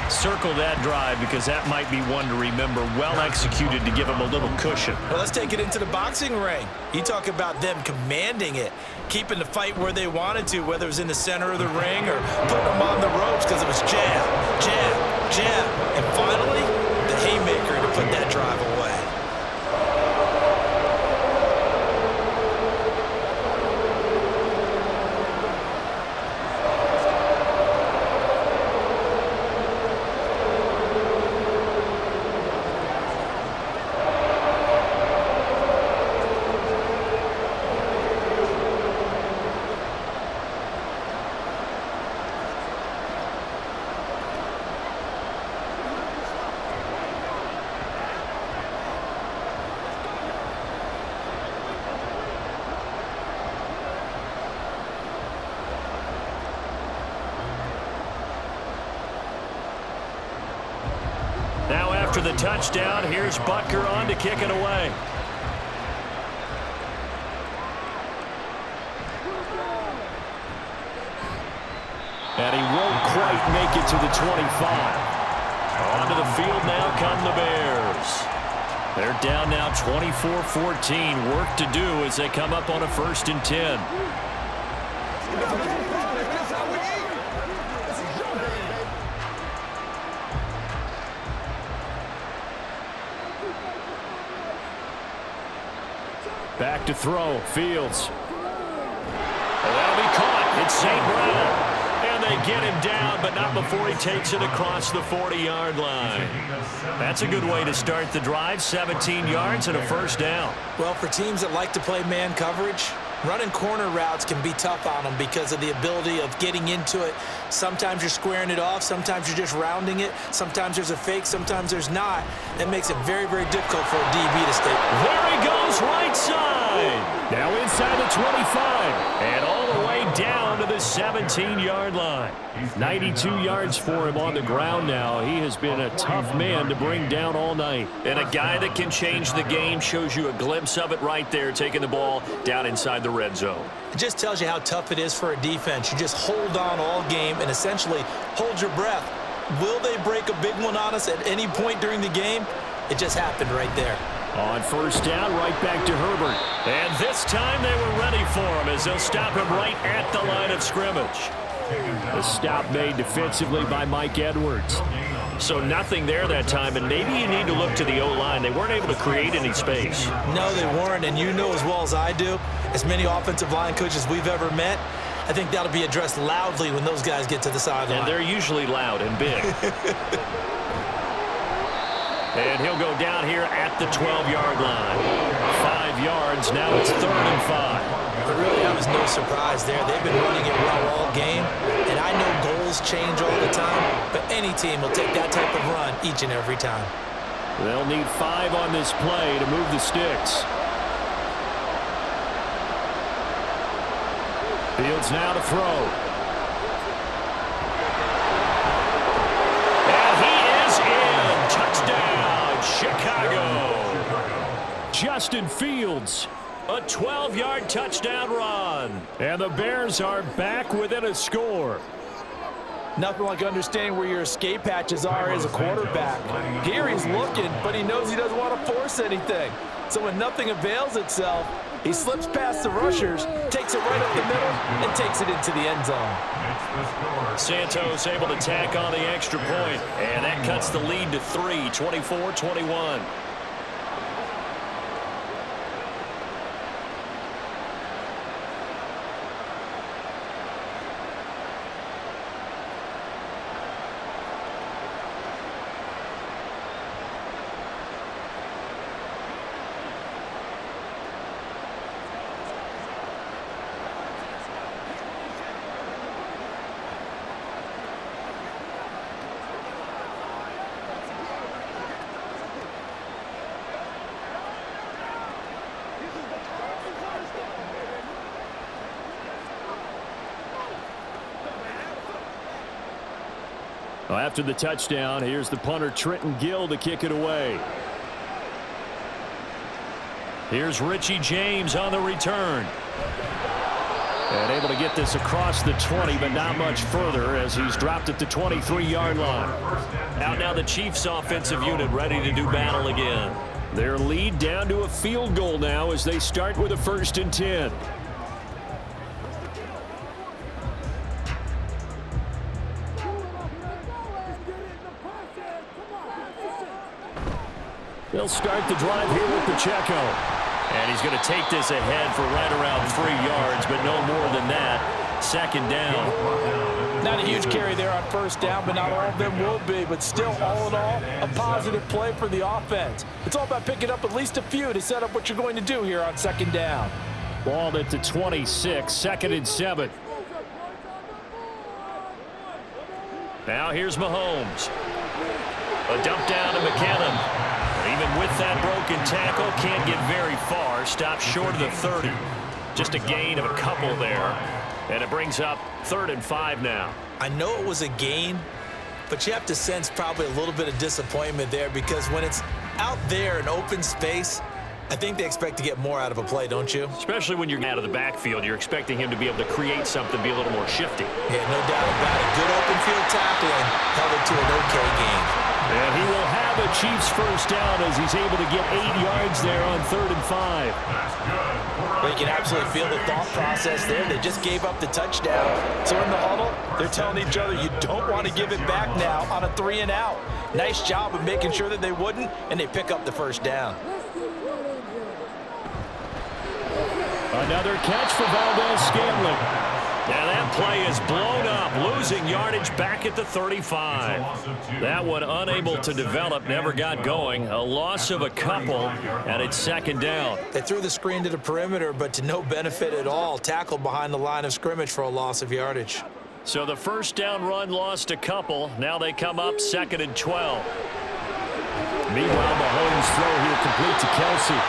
Circle that drive because that might be one to remember. Well executed to give him a little cushion. Well, let's take it into the boxing ring. You talk about them commanding it, keeping the fight where they wanted to, whether it was in the center of the ring or putting them on the ropes because it was jab, jab, jab. And finally, the haymaker to put that drive away. Now after the touchdown, here's Butker on to kick it away. And he won't quite make it to the 25. Onto the field now come the Bears. They're down now 24-14. Work to do as they come up on a 1st and 10. Back to throw. Fields. And that'll be caught. It's St. Brown. And they get him down, but not before he takes it across the 40-yard line. That's a good way to start the drive. 17 yards and a 1st down. Well, for teams that like to play man coverage, running corner routes can be tough on them because of the ability of getting into it. Sometimes you're squaring it off. Sometimes you're just rounding it. Sometimes there's a fake. Sometimes there's not. That makes it very, very difficult for a DB to stay. There he goes, right side. Now inside the 25. And all the way down to the 17-yard line. 92 yards for him on the ground now. He has been a tough man to bring down all night. And a guy that can change the game, shows you a glimpse of it right there, taking the ball down inside the red zone. It just tells you how tough it is for a defense. You just hold on all game and essentially hold your breath. Will they break a big one on us at any point during the game? It just happened right there. On 1st down, right back to Herbert. And this time they were ready for him as they'll stop him right at the line of scrimmage. The stop made defensively by Mike Edwards. So nothing there that time, and maybe you need to look to the O-line. They weren't able to create any space. No, they weren't, and you know as well as I do, as many offensive line coaches we've ever met, I think that'll be addressed loudly when those guys get to the sideline. And they're usually loud and big. And he'll go down here at the 12-yard line. 5 yards, now it's 3rd and 5. But really, that was no surprise there. They've been running it well all game, and I know goals change all the time, but any team will take that type of run each and every time. They'll need 5 on this play to move the sticks. Fields now to throw. And he is in. Touchdown, Chicago. Justin Fields. A 12-yard touchdown run. And the Bears are back within a score. Nothing like understanding where your escape hatches are as a quarterback. Here he's looking, but he knows he doesn't want to force anything. So when nothing avails itself, he slips past the rushers, takes it right up the middle, and takes it into the end zone. Santos able to tack on the extra point, and that cuts the lead to 3, 24-21. Well, after the touchdown, here's the punter Trenton Gill to kick it away. Here's Richie James on the return. And able to get this across the 20, but not much further as he's dropped at the 23-yard line. Out now the Chiefs offensive unit ready to do battle again. Their lead down to a field goal now as they start with a 1st and 10. They'll start the drive here with Pacheco. And he's going to take this ahead for right around 3 yards, but no more than that. 2nd down. Not a huge carry there on 1st down, but not all of them will be. But still, all in all, a positive play for the offense. It's all about picking up at least a few to set up what you're going to do here on 2nd down. Ball at the 26, 2nd and 7. Now here's Mahomes. A dump down to McKinnon. Even with that broken tackle, can't get very far. Stops short of the 30. Just a gain of a couple there. And it brings up 3rd and 5 now. I know it was a gain, but you have to sense probably a little bit of disappointment there because when it's out there in open space, I think they expect to get more out of a play, don't you? Especially when you're out of the backfield, you're expecting him to be able to create something, be a little more shifty. Yeah, no doubt about it. Good open field tackling, held it to an okay game. And he will have a Chiefs 1st down as he's able to get 8 yards there on 3rd and 5. Well, you can absolutely feel the thought process there. They just gave up the touchdown. So in the huddle, they're telling each other, you don't want to give it back now on a 3 and out. Nice job of making sure that they wouldn't, and they pick up the 1st down. Another catch for Valdez-Scantling. And that play is blown up, losing yardage back at the 35. That one unable to develop, never got going. A loss of a couple, and it's 2nd down. They threw the screen to the perimeter, but to no benefit at all. Tackled behind the line of scrimmage for a loss of yardage. So the 1st down run lost a couple. Now they come up 2nd and 12. Meanwhile, Mahomes' throw here complete to Kelsey.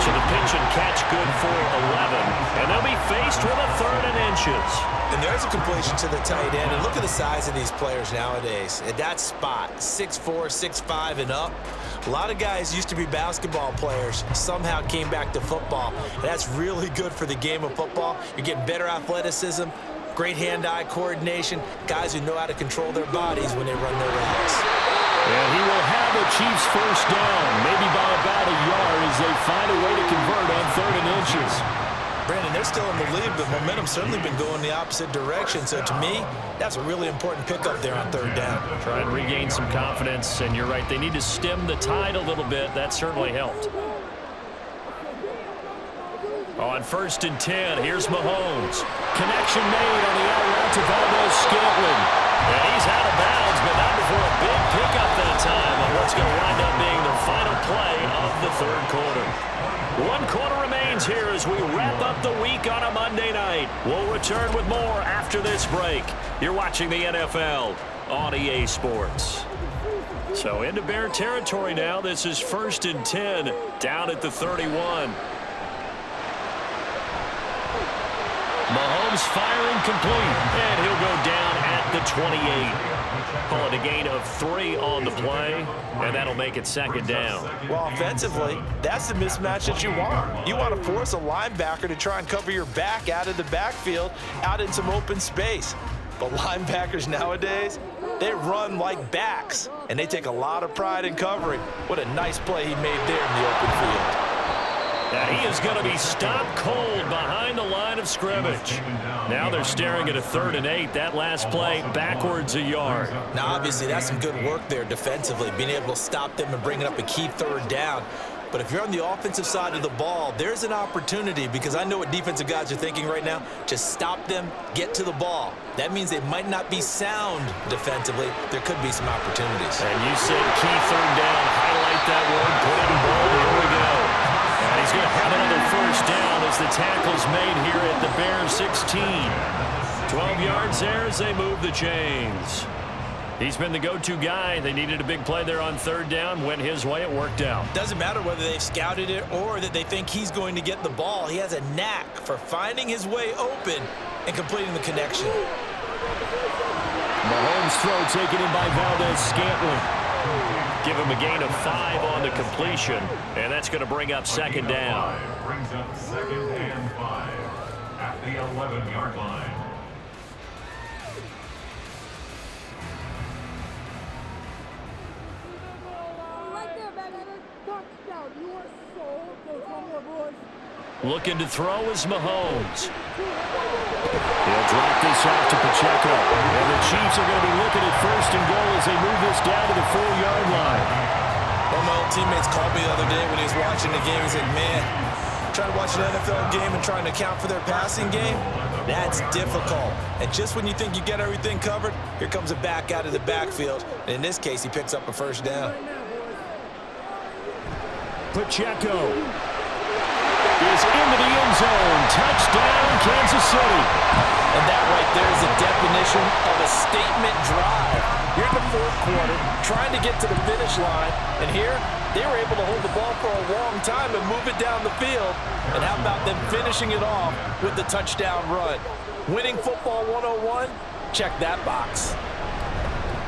So the pitch and catch good for 11. And they'll be faced with a 3rd and inches. And there's a completion to the tight end. And look at the size of these players nowadays. At that spot, 6'4", 6'5", and up. A lot of guys used to be basketball players, somehow came back to football. And that's really good for the game of football. You're getting better athleticism, great hand-eye coordination, guys who know how to control their bodies when they run their routes. And he will have a Chiefs 1st down, maybe by about a yard as they find a way to convert on 3rd and inches. Brandon, they're still in the lead, but momentum's certainly been going the opposite direction. So to me, that's a really important pickup there on 3rd down. Try and regain some confidence, and you're right, they need to stem the tide a little bit. That certainly helped. On 1st and 10, here's Mahomes. Connection made on the out route to Valdez-Scantling. And he's out of bounds, but not before a big pickup that time on what's going to wind up being the final play of the 3rd quarter. 1 quarter remains here as we wrap up the week on a Monday night. We'll return with more after this break. You're watching the NFL on EA Sports. So into Bear territory now. This is 1st and 10 down at the 31. Mahomes firing complete, and he'll go down at the 28. Call it a gain of 3 on the play, and that'll make it 2nd down. Well, offensively, that's the mismatch that you want. You want to force a linebacker to try and cover your back out of the backfield, out in some open space. But linebackers nowadays, they run like backs, and they take a lot of pride in covering. What a nice play he made there in the open field. And he is going to be stopped cold behind the line of scrimmage. Now they're staring at a 3rd and 8. That last play backwards a yard. Now, obviously, that's some good work there defensively, being able to stop them and bringing up a key 3rd down. But if you're on the offensive side of the ball, there's an opportunity because I know what defensive guys are thinking right now. Just stop them, get to the ball. That means they might not be sound defensively. There could be some opportunities. And you said key 3rd down. Highlight that word. Put it in bold. Here we go. And he's going to have another 1st down as the tackle's made here at the Bears 16. 12 yards there as they move the chains. He's been the go-to guy. They needed a big play there on 3rd down. Went his way. It worked out. Doesn't matter whether they've scouted it or that they think he's going to get the ball. He has a knack for finding his way open and completing the connection. Mahomes This throw taken in by Valdez-Scantling. Give him a gain of 5 on the completion, and that's going to bring up second down. Brings up 2nd and 5 at the 11-yard line. Looking to throw is Mahomes. He'll drop this off to Pacheco. And the Chiefs are going to be looking at 1st and goal as they move this down to the 4-yard line. One of my old teammates called me the other day when he was watching the game. He's like, man, trying to watch an NFL game and trying to account for their passing game, that's difficult. And just when you think you get everything covered, here comes a back out of the backfield. And in this case, he picks up a 1st down. Pacheco is into the end zone. Touchdown, Kansas City. And that right there is the definition of a statement drive. You're in the 4th quarter, trying to get to the finish line, and here, they were able to hold the ball for a long time and move it down the field. And how about them finishing it off with the touchdown run? Winning football 101? Check that box.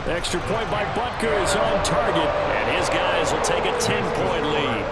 Extra point by Butker is on target. And his guys will take a 10-point lead.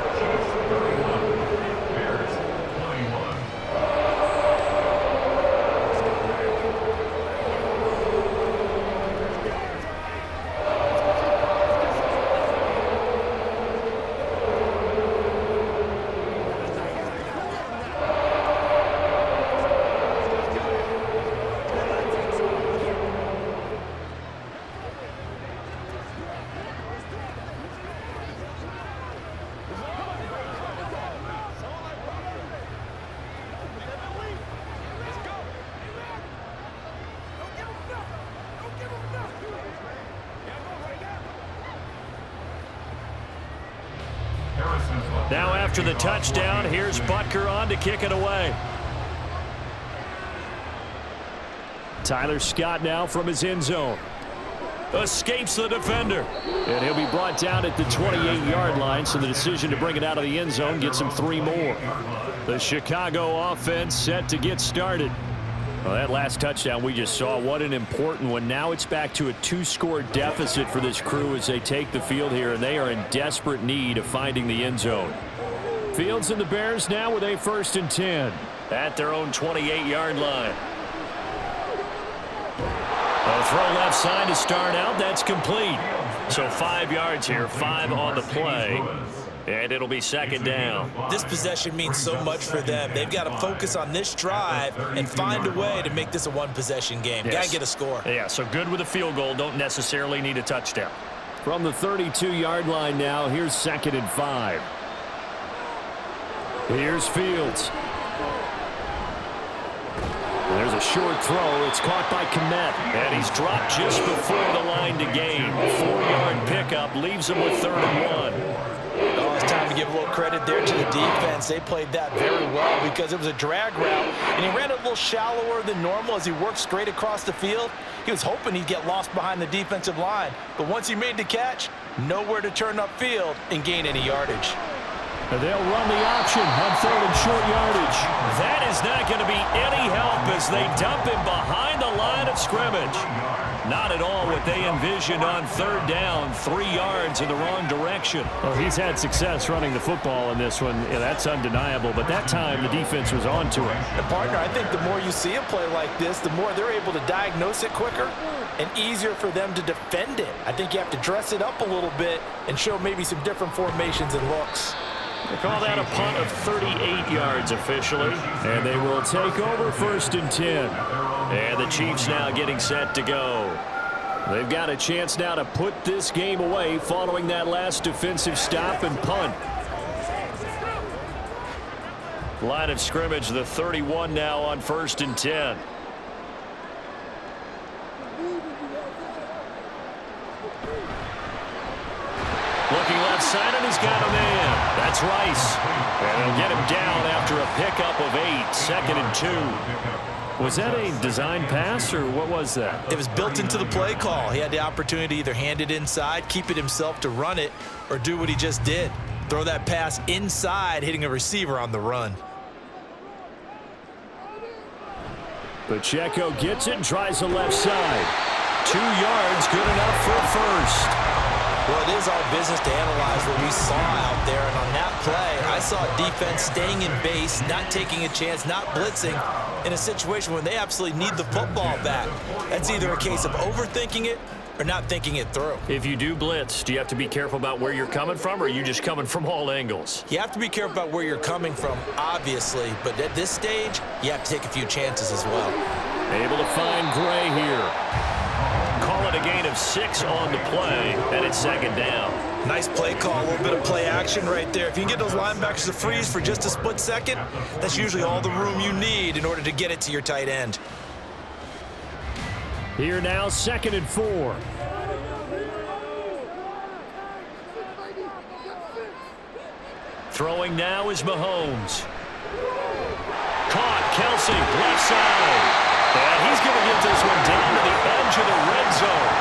Now after the touchdown, here's Butker on to kick it away. Tyler Scott now from his end zone. Escapes the defender. And he'll be brought down at the 28-yard line, so the decision to bring it out of the end zone gets him 3 more. The Chicago offense set to get started. Well, that last touchdown we just saw, what an important one. Now it's back to a 2-score deficit for this crew as they take the field here, and they are in desperate need of finding the end zone. Fields and the Bears now with a 1st and 10. At their own 28-yard line. A throw left side to start out. That's complete. So 5 yards here, 5 on the play. And it'll be second down. This possession means so much for them. They've got to focus on this drive and find a way to make this a one-possession game. Yes. Got to get a score. Yeah, so good with a field goal. Don't necessarily need a touchdown. From the 32-yard line now, here's 2nd and 5. Here's Fields. There's a short throw. It's caught by Kmet. And he's dropped just before the line to gain. 4-yard pickup leaves him with 3rd and 1. Oh, it's time to give a little credit there to the defense. They played that very well because it was a drag route, and he ran it a little shallower than normal as he worked straight across the field. He was hoping he'd get lost behind the defensive line, but once he made the catch, nowhere to turn upfield and gain any yardage. And they'll run the option on 3rd and short yardage. That is not going to be any help as they dump him behind the line of scrimmage. Not at all what they envisioned on 3rd down, 3 yards in the wrong direction. Well, he's had success running the football in this one. Yeah, that's undeniable, but that time the defense was on to him. And partner, I think the more you see a play like this, the more they're able to diagnose it quicker and easier for them to defend it. I think you have to dress it up a little bit and show maybe some different formations and looks. They call that a punt of 38 yards officially. And they will take over 1st and 10. And the Chiefs now getting set to go. They've got a chance now to put this game away following that last defensive stop and punt. Line of scrimmage, the 31 now on 1st and 10. Looking left side, and he's got a man. That's Rice. And he'll get him down after a pickup of 8, 2nd and 2. Was that a design pass, or what was that? It was built into the play call. He had the opportunity to either hand it inside, keep it himself to run it, or do what he just did. Throw that pass inside, hitting a receiver on the run. Pacheco gets it and tries the left side. 2 yards, good enough for first. Well, it is our business to analyze what we saw out there, and on that play, I saw defense staying in base, not taking a chance, not blitzing in a situation when they absolutely need the football back. That's either a case of overthinking it or not thinking it through. If you do blitz, do you have to be careful about where you're coming from, or are you just coming from all angles? You have to be careful about where you're coming from, obviously, but at this stage, you have to take a few chances as well. Able to find Gray here. Call it a gain of 6 on the play, and it's second down. Nice play call, a little bit of play action right there. If you can get those linebackers to freeze for just a split second, that's usually all the room you need in order to get it to your tight end. Here now, 2nd and 4. Throwing now is Mahomes. Caught, Kelsey, left side. And he's going to get this one down to the edge of the red zone.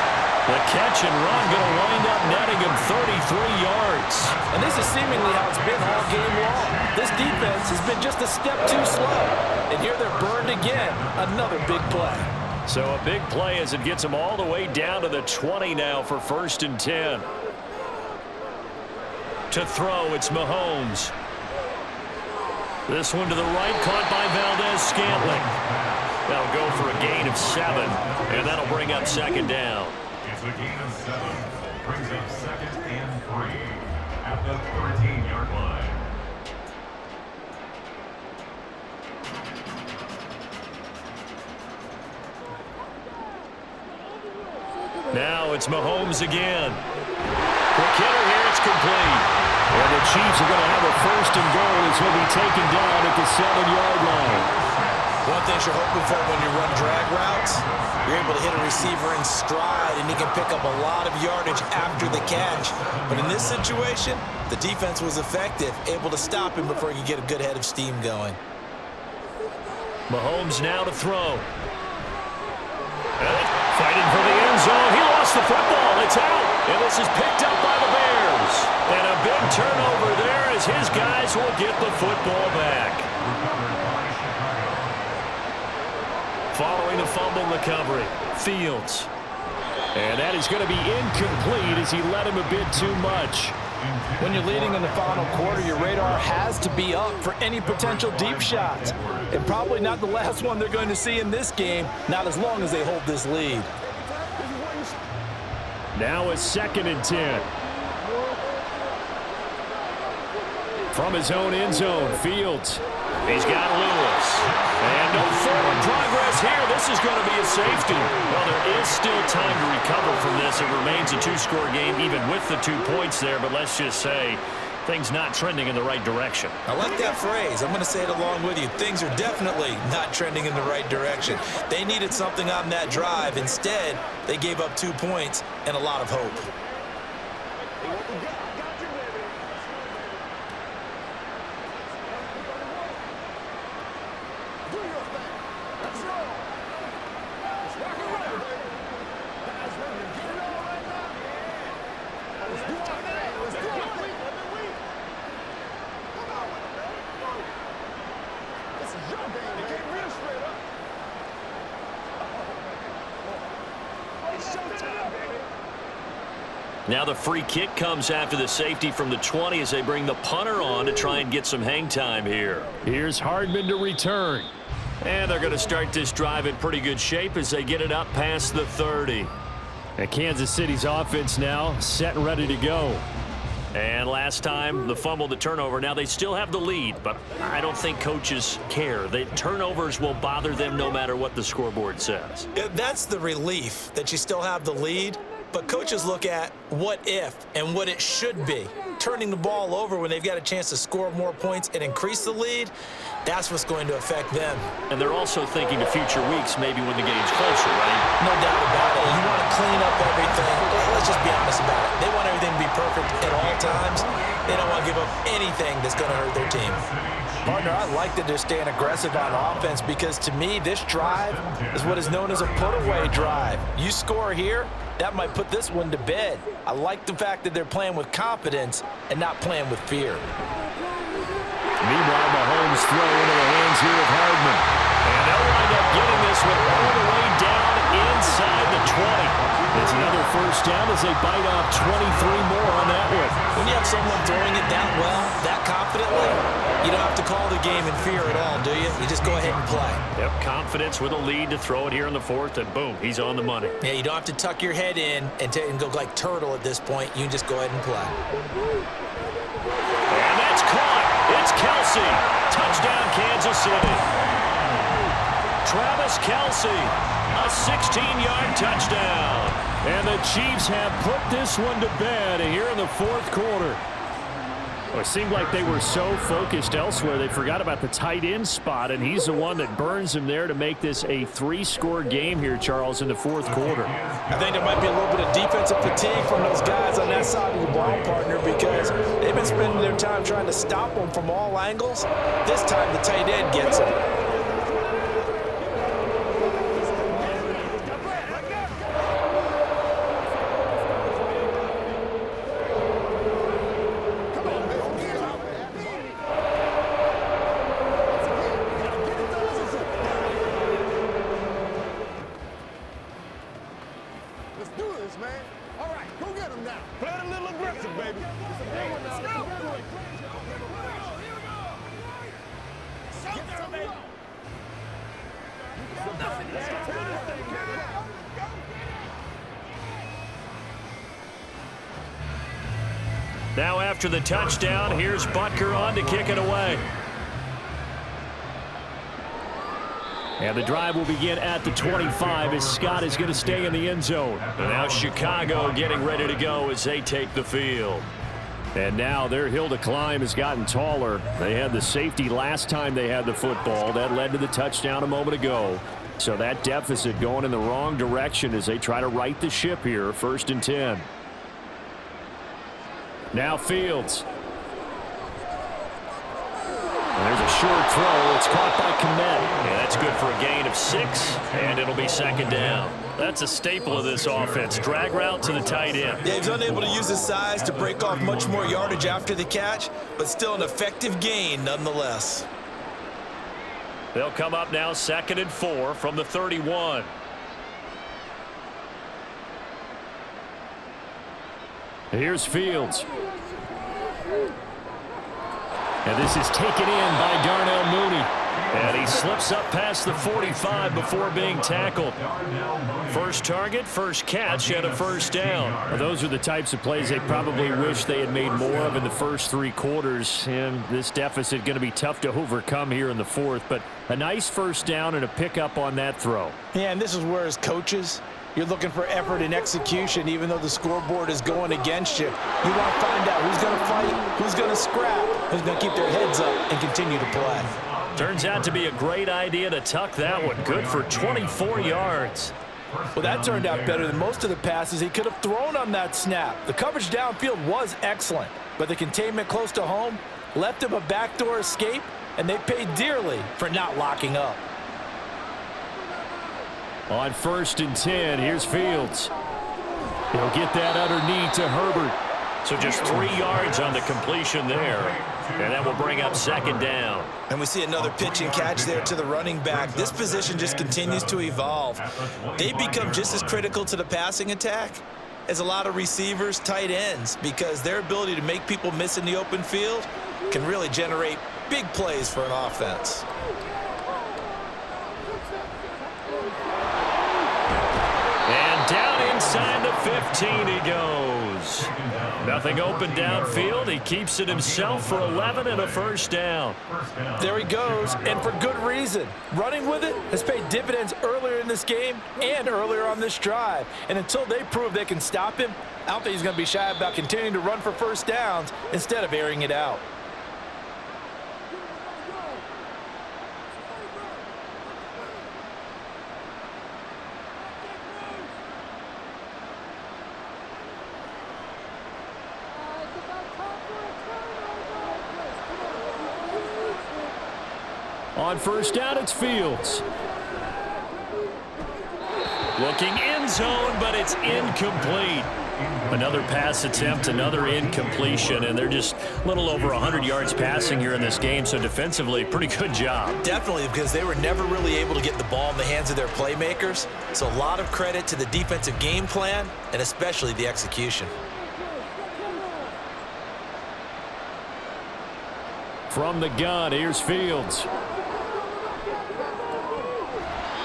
The catch and run going to wind up netting him 33 yards. And this is seemingly how it's been all game long. This defense has been just a step too slow. And here they're burned again. Another big play. So a big play as it gets him all the way down to the 20 now for 1st and 10. To throw, it's Mahomes. This one to the right, caught by Valdez-Scantling. That'll go for a gain of 7, and that'll bring up 2nd down. It's a gain of 7. Brings up 2nd and 3 at the 13-yard line. Now it's Mahomes again. Quick hitter here, it's complete. And the Chiefs are going to have a 1st and goal as he'll be taken down at the 7-yard line. One thing you're hoping for when you run drag routes, you're able to hit a receiver in stride, and he can pick up a lot of yardage after the catch. But in this situation, the defense was effective, able to stop him before he could get a good head of steam going. Mahomes now to throw. Fighting for the end zone. He lost the football. It's out. And this is picked up by the Bears. And a big turnover there as his guys will get the football back. Following the fumble recovery, Fields. And that is going to be incomplete as he let him a bit too much. When you're leading in the final quarter, your radar has to be up for any potential deep shots. And probably not the last one they're going to see in this game, not as long as they hold this lead. Now a 2nd and 10. From his own end zone, Fields. He's got Lewis. And no forward progress here. This is going to be a safety. Well, there is still time to recover from this. It remains a 2-score game even with the 2 points there. But let's just say things not trending in the right direction. I like that phrase. I'm going to say it along with you. Things are definitely not trending in the right direction. They needed something on that drive. Instead, they gave up 2 points and a lot of hope. Now the free kick comes after the safety from the 20 as they bring the punter on to try and get some hang time here. Here's Hardman to return. And they're going to start this drive in pretty good shape as they get it up past the 30. And Kansas City's offense now set and ready to go. And last time, the fumble, the turnover. Now they still have the lead, but I don't think coaches care. The turnovers will bother them no matter what the scoreboard says. Yeah, that's the relief that you still have the lead. But coaches look at what if and what it should be. Turning the ball over when they've got a chance to score more points and increase the lead, that's what's going to affect them. And they're also thinking to future weeks, maybe when the game's closer, right? No doubt about it. You want to clean up everything. Let's just be honest about it. They want everything to be perfect at all times. They don't want to give up anything that's going to hurt their team. Partner, I like that they're staying aggressive on offense because to me, this drive is what is known as a put-away drive. You score here, that might put this one to bed. I like the fact that they're playing with confidence and not playing with fear. Meanwhile, Mahomes throw into the hands here of Hardman. And they'll wind up getting this one all the way down inside the 20. as they bite off 23 more on that one. When you have someone throwing it that well, that confidently, you don't have to call the game in fear at all, do you? You just go ahead and play. Yep, confidence with a lead to throw it here in the fourth, and boom, he's on the money. Yeah, you don't have to tuck your head in and go like turtle at this point. You can just go ahead and play. And that's caught. It's Kelsey. Touchdown, Kansas City. Travis Kelsey, a 16-yard touchdown. And the Chiefs have put this one to bed here in the fourth quarter. Well, it seemed like they were so focused elsewhere, they forgot about the tight end spot, and he's the one that burns him there to make this a 3-score game here, Charles, in the fourth quarter. I think there might be a little bit of defensive fatigue from those guys on that side of the ball, partner, because they've been spending their time trying to stop them from all angles. This time the tight end gets him. Now after the touchdown, here's Butker on to kick it away. And the drive will begin at the 25 as Scott is going to stay in the end zone. And now Chicago getting ready to go as they take the field. And now their hill to climb has gotten taller. They had the safety last time they had the football. That led to the touchdown a moment ago. So that deficit going in the wrong direction as they try to right the ship here. 1st and 10. Now Fields. And there's a short throw. It's caught by Kmet. Yeah, that's good for a gain of 6, and it'll be 2nd down. That's a staple of this offense. Drag route to the tight end. Yeah, he's unable to use his size to break off much more yardage after the catch, but still an effective gain nonetheless. They'll come up now 2nd and 4 from the 31. Here's Fields. And this is taken in by Darnell Mooney. And he slips up past the 45 before being tackled. First target, first catch, and a 1st down. Well, those are the types of plays they probably wish they had made more of in the first 3 quarters. And this deficit going to be tough to overcome here in the fourth. But a nice 1st down and a pickup on that throw. Yeah, and this is where as coaches, you're looking for effort and execution even though the scoreboard is going against you. You want to find out who's going to fight, who's going to scrap, who's going to keep their heads up and continue to play. Turns out to be a great idea to tuck that one. Good for 24 yards. Well, that turned out better than most of the passes he could have thrown on that snap. The coverage downfield was excellent, but the containment close to home left him a backdoor escape, and they paid dearly for not locking up. On 1st and 10, here's Fields. He'll get that underneath to Herbert. So just 3 yards on the completion there. And that will bring up 2nd down. And we see another pitch and catch there to the running back. This position just continues to evolve. They become just as critical to the passing attack as a lot of receivers, tight ends, because their ability to make people miss in the open field can really generate big plays for an offense. And down inside the 15 he goes. Nothing open downfield. He keeps it himself for 11 and a 1st down. There he goes, and for good reason. Running with it has paid dividends earlier in this game and earlier on this drive. And until they prove they can stop him, I don't think he's going to be shy about continuing to run for 1st downs instead of airing it out. On 1st down, it's Fields. Looking end zone, but it's incomplete. Another pass attempt, another incompletion, and they're just a little over 100 yards passing here in this game, so defensively, pretty good job. Definitely, because they were never really able to get the ball in the hands of their playmakers, so a lot of credit to the defensive game plan and especially the execution. From the gun, here's Fields.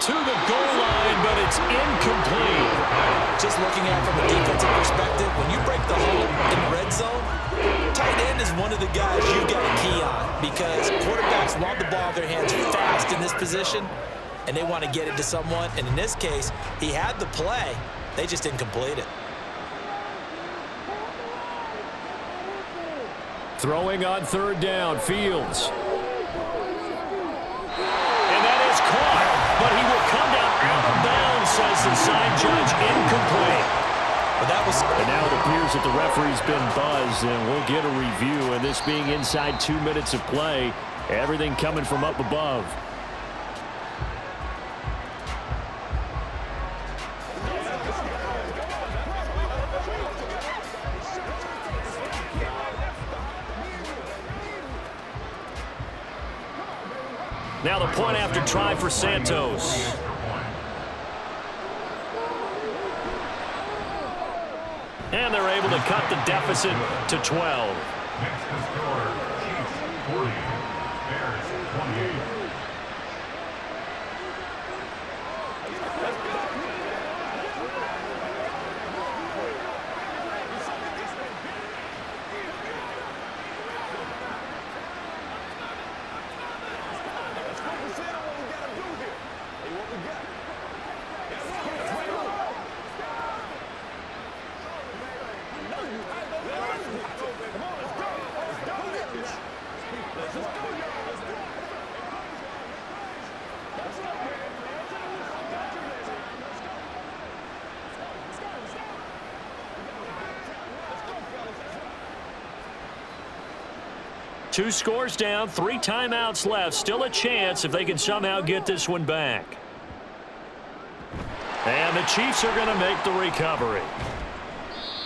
To the goal line, but it's incomplete. Just looking at it from a defensive perspective, when you break the hole in the red zone, tight end is one of the guys you've got to key on because quarterbacks want the ball in their hands fast in this position, and they want to get it to someone. And in this case, he had the play. They just didn't complete it. Throwing on third down, Fields. And that is caught, but he will come down out of bounds, says the sign judge, incomplete. But that was... And now it appears that the referee's been buzzed, and we'll get a review. And this being inside 2 minutes of play, everything coming from up above. Now the point after try for Santos. And they're able to cut the deficit to 12. Next to score, Chiefs 40, Bears 28. Two scores down, 3 timeouts left. Still a chance if they can somehow get this one back. And the Chiefs are going to make the recovery.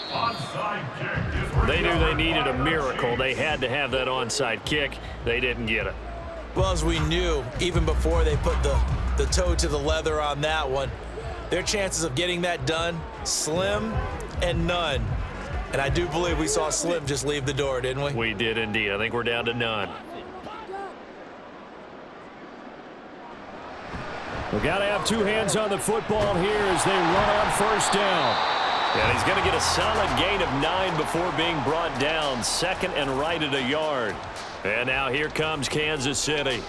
Onside kick is They knew they needed a miracle. They had to have that onside kick. They didn't get it. Well, as we knew, even before they put the toe to the leather on that one, their chances of getting that done, slim and none. And I do believe we saw Slim just leave the door, didn't we? We did indeed. I think we're down to none. We've got to have 2 hands on the football here as they run on first down. And he's going to get a solid gain of 9 before being brought down. Second and right at a yard. And now here comes Kansas City.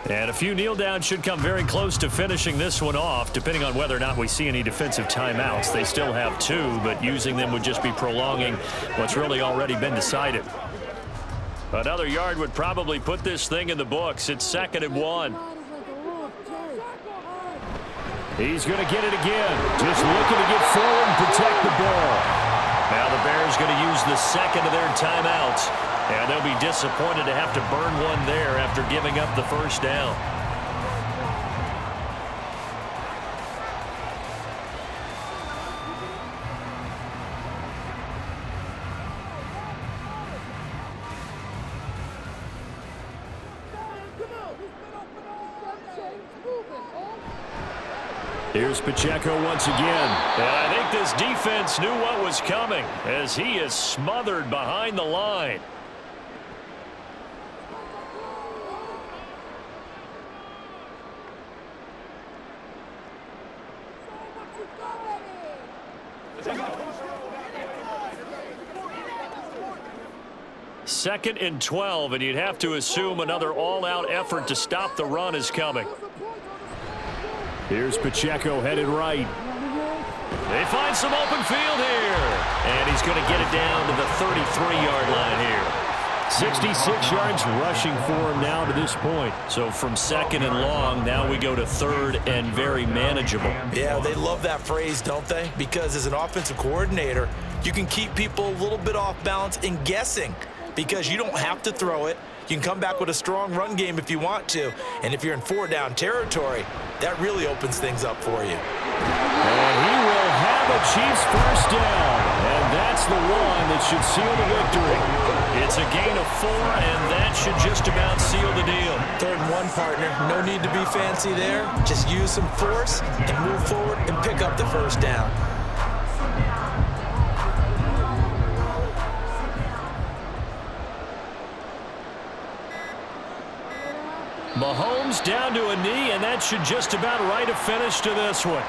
And a few kneel downs should come very close to finishing this one off, depending on whether or not we see any defensive timeouts. They still have 2, but using them would just be prolonging what's really already been decided. Another yard would probably put this thing in the books. It's 2nd and 1. He's going to get it again. Just looking to get forward and protect the ball. Now the Bears going to use the second of their timeouts. And they'll be disappointed to have to burn one there after giving up the first down. Here's Pacheco once again. And I think this defense knew what was coming as he is smothered behind the line. Second and 12, and you'd have to assume another all-out effort to stop the run is coming. Here's Pacheco headed right. They find some open field here. And he's going to get it down to the 33-yard line here. 66 yards rushing for him now to this point. So from 2nd and long, now we go to 3rd and very manageable. Yeah, they love that phrase, don't they? Because as an offensive coordinator, you can keep people a little bit off balance and guessing because you don't have to throw it. You can come back with a strong run game if you want to. And if you're in 4-down territory, that really opens things up for you. And Chiefs first down, and that's the one that should seal the victory. It's a gain of 4, and that should just about seal the deal. 3rd and 1, partner. No need to be fancy there. Just use some force and move forward and pick up the first down. Mahomes down to a knee, and that should just about write a finish to this one.